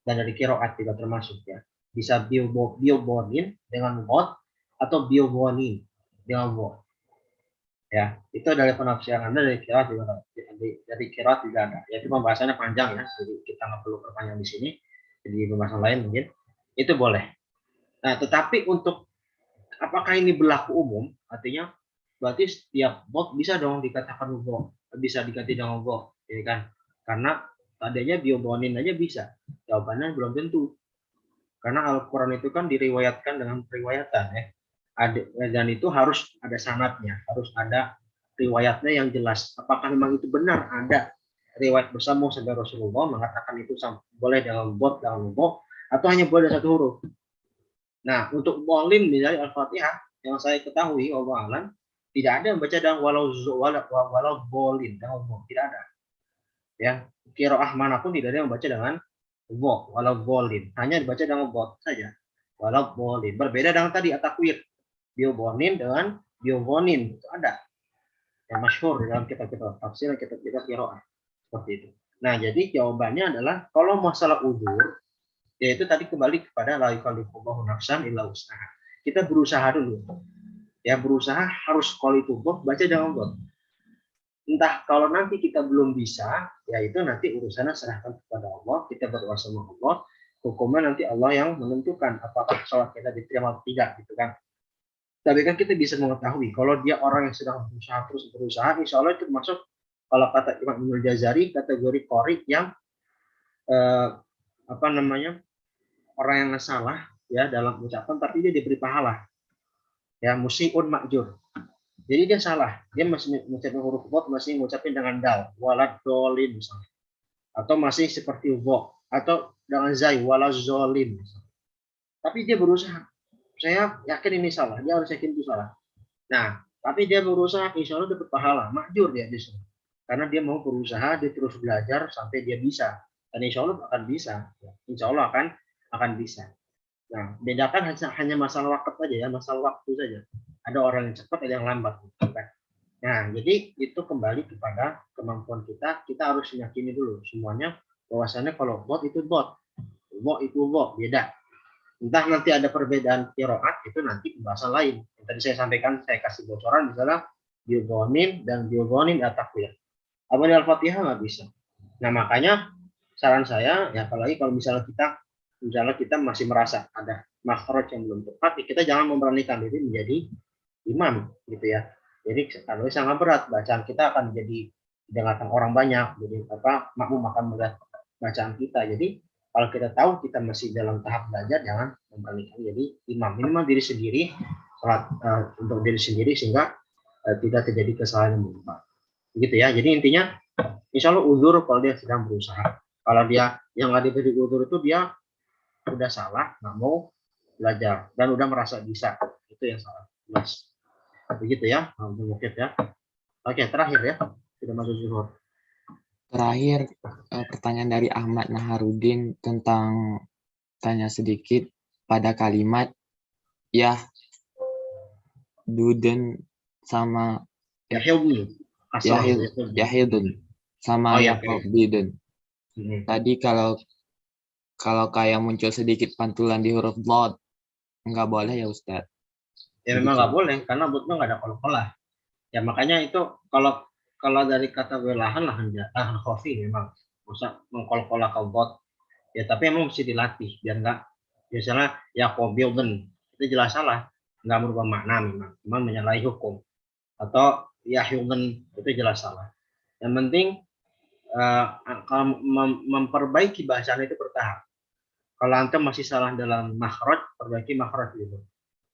Dan dari qiraat juga termasuk ya. Bisa biobonin dengan bot atau biobonin dengan bot. Ya, itu dari penafsiran Anda dari qiraat juga dari qiraat juga ada. Ya, itu pembahasannya panjang ya. Jadi kita nggak perlu perpanjang di sini. Jadi pembahasan lain mungkin itu boleh. Nah, tetapi untuk apakah ini berlaku umum? Artinya berarti setiap bot bisa dong dikatakan bot, bisa diganti dengan bot, ya kan? Karena tadinya biobonin aja bisa. Jawabannya belum tentu. Karena Al-Quran itu kan diriwayatkan dengan periwayatan ya. Dan itu harus ada sanadnya, harus ada riwayatnya yang jelas. Apakah memang itu benar ada riwayat bersambung sampai Rasulullah mengatakan itu boleh dengan bot atau hanya boleh satu huruf. Nah, untuk bolim misalnya Al-Fatihah yang saya ketahui wallahu a'lam tidak ada yang baca dengan walau bolin dengan tidak ada. Ya, qiraah manapun tidak ada yang baca dengan walau bolin, hanya dibaca dengan bot saja. Walau bolin berbeda dengan tadi At-Takwir. Biobonin dengan biobonin itu ada yang masyhur dalam kitab-kitab tafsir dan kitab-kitab qiraah seperti itu. Nah, jadi jawabannya adalah kalau masalah udzur yaitu tadi kembali kepada la yukallifullahu nafsan illa wus'aha. Kita berusaha dulu. Ya, berusaha harus kalau itu bot baca dengan bot. Entah kalau nanti kita belum bisa, ya itu nanti urusannya serahkan kepada Allah, kita berdoa sama Allah, hukumnya nanti Allah yang menentukan apakah sholat kita diterima atau tidak gitu kan. Tapi kan kita bisa mengetahui kalau dia orang yang sedang berusaha terus berusaha, insya Allah itu termasuk kalau kata Imam Ibnu Jazari kategori qori yang orang yang salah ya dalam ucapan tapi dia diberi pahala. Ya, musiun ma'jur. Jadi dia salah, dia masih mengucapkan huruf bot masih mengucapkan dengan dal, walad dolin misalnya. Atau masih seperti wo atau dengan zai walad zolin misalnya. tapi dia berusaha. Saya yakin ini salah, dia harus yakin itu salah. Nah, tapi dia berusaha, insya Allah dapat pahala, makjur dia justru. Karena dia mau berusaha, dia terus belajar sampai dia bisa. Dan insya Allah akan bisa. Insya Allah akan bisa. Nah, bedakan hanya masalah waktu aja ya, masalah waktu saja. Ada orang yang cepat, ada yang lambat. Nah, jadi itu kembali kepada kemampuan kita. Kita harus meyakini dulu semuanya bahwasannya kalau bot itu bot itu bot, beda. Entah nanti ada perbedaan qiraat, itu nanti pembahasan lain. Yang tadi saya sampaikan, saya kasih bocoran misalnya biogonin dan biogonin atakwiyah. Apa di Al-Fatihah nggak bisa. Nah, makanya saran saya ya, apalagi kalau misalnya kita masih merasa ada makhraj yang belum tepat, ya kita jangan memberanikan diri menjadi imam gitu ya. Jadi kalau sangat berat bacaan kita akan jadi didengarkan orang banyak, jadi makmum akan melihat bacaan kita. Jadi kalau kita tahu kita masih dalam tahap belajar, jangan memberanikan jadi imam. Minimal diri sendiri, sholat untuk diri sendiri sehingga tidak terjadi kesalahan yang menyimpang. Begitu ya. Jadi intinya, insya Allah uzur kalau dia sedang berusaha. Kalau dia yang nggak diberi uzur itu dia udah salah, nggak mau belajar dan udah merasa bisa, itu yang salah. Jelas. Begitu ya, mungkin ya. Oke, terakhir ya, sudah masuk zuhur. Terakhir, pertanyaan dari Ahmad Naharudin tentang tanya sedikit pada kalimat ya duden sama Yahildun sama Yahildun. Tadi kalau kayak muncul sedikit pantulan di huruf dot, nggak boleh ya Ustadz? Ya memang nggak boleh karena butnya nggak ada kol-kolah. Ya makanya itu kalau dari kata welahan khofi memang bisa mengkol-kolah bot. Ya tapi emang mesti dilatih biar nggak misalnya ya kobilden itu jelas salah, nggak merubah makna memang, cuma menyalahi hukum. Atau ya hilden itu jelas salah. Yang penting memperbaiki bacaan itu bertahap. Kalau antum masih salah dalam makhraj, perbaiki makhraj dulu.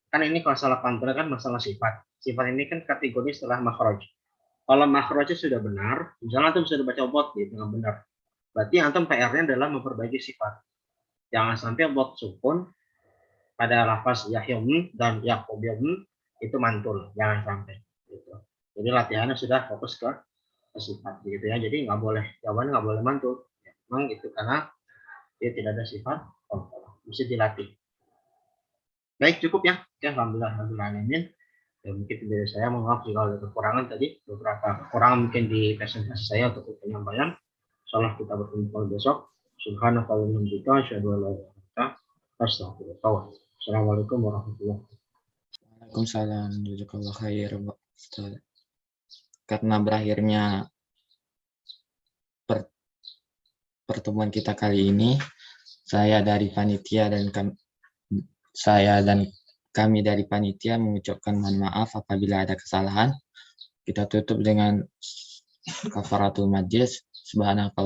Kan ini kalau salah pantulan kan masalah sifat. Sifat ini kan kategori setelah makhraj. Kalau makhrajnya sudah benar, misalnya antum sudah baca bot gitu dengan benar. Berarti antum PR-nya adalah memperbaiki sifat. Jangan sampai bot sukun pada lafaz yahyum dan yaqobiyum itu mantul, jangan sampai. Gitu. Jadi latihannya sudah fokus ke sifat gitu ya. Jadi nggak boleh jawaban nggak boleh mantul. Ya, memang itu karena dia tidak ada sifat, mesti dilatih. Baik, cukup ya. Oke, alhamdulillah. Ya, mungkin dari saya maaf jika ada kekurangan tadi, beberapa kekurangan mungkin di presentasi saya untuk penyampaian. Insyaallah kita bertemu besok. Subhanallah wa bihamdika asyhadu an la ilaha illa anta astaghfiruka. Assalamualaikum warahmatullahi wabarakatuh. Waalaikumsalam. Jazakallah khair. Karena berakhirnya pertemuan kita kali ini, saya dari panitia dan kami dari panitia mengucapkan mohon maaf apabila ada kesalahan. Kita tutup dengan kafaratul majlis. Subhanallah.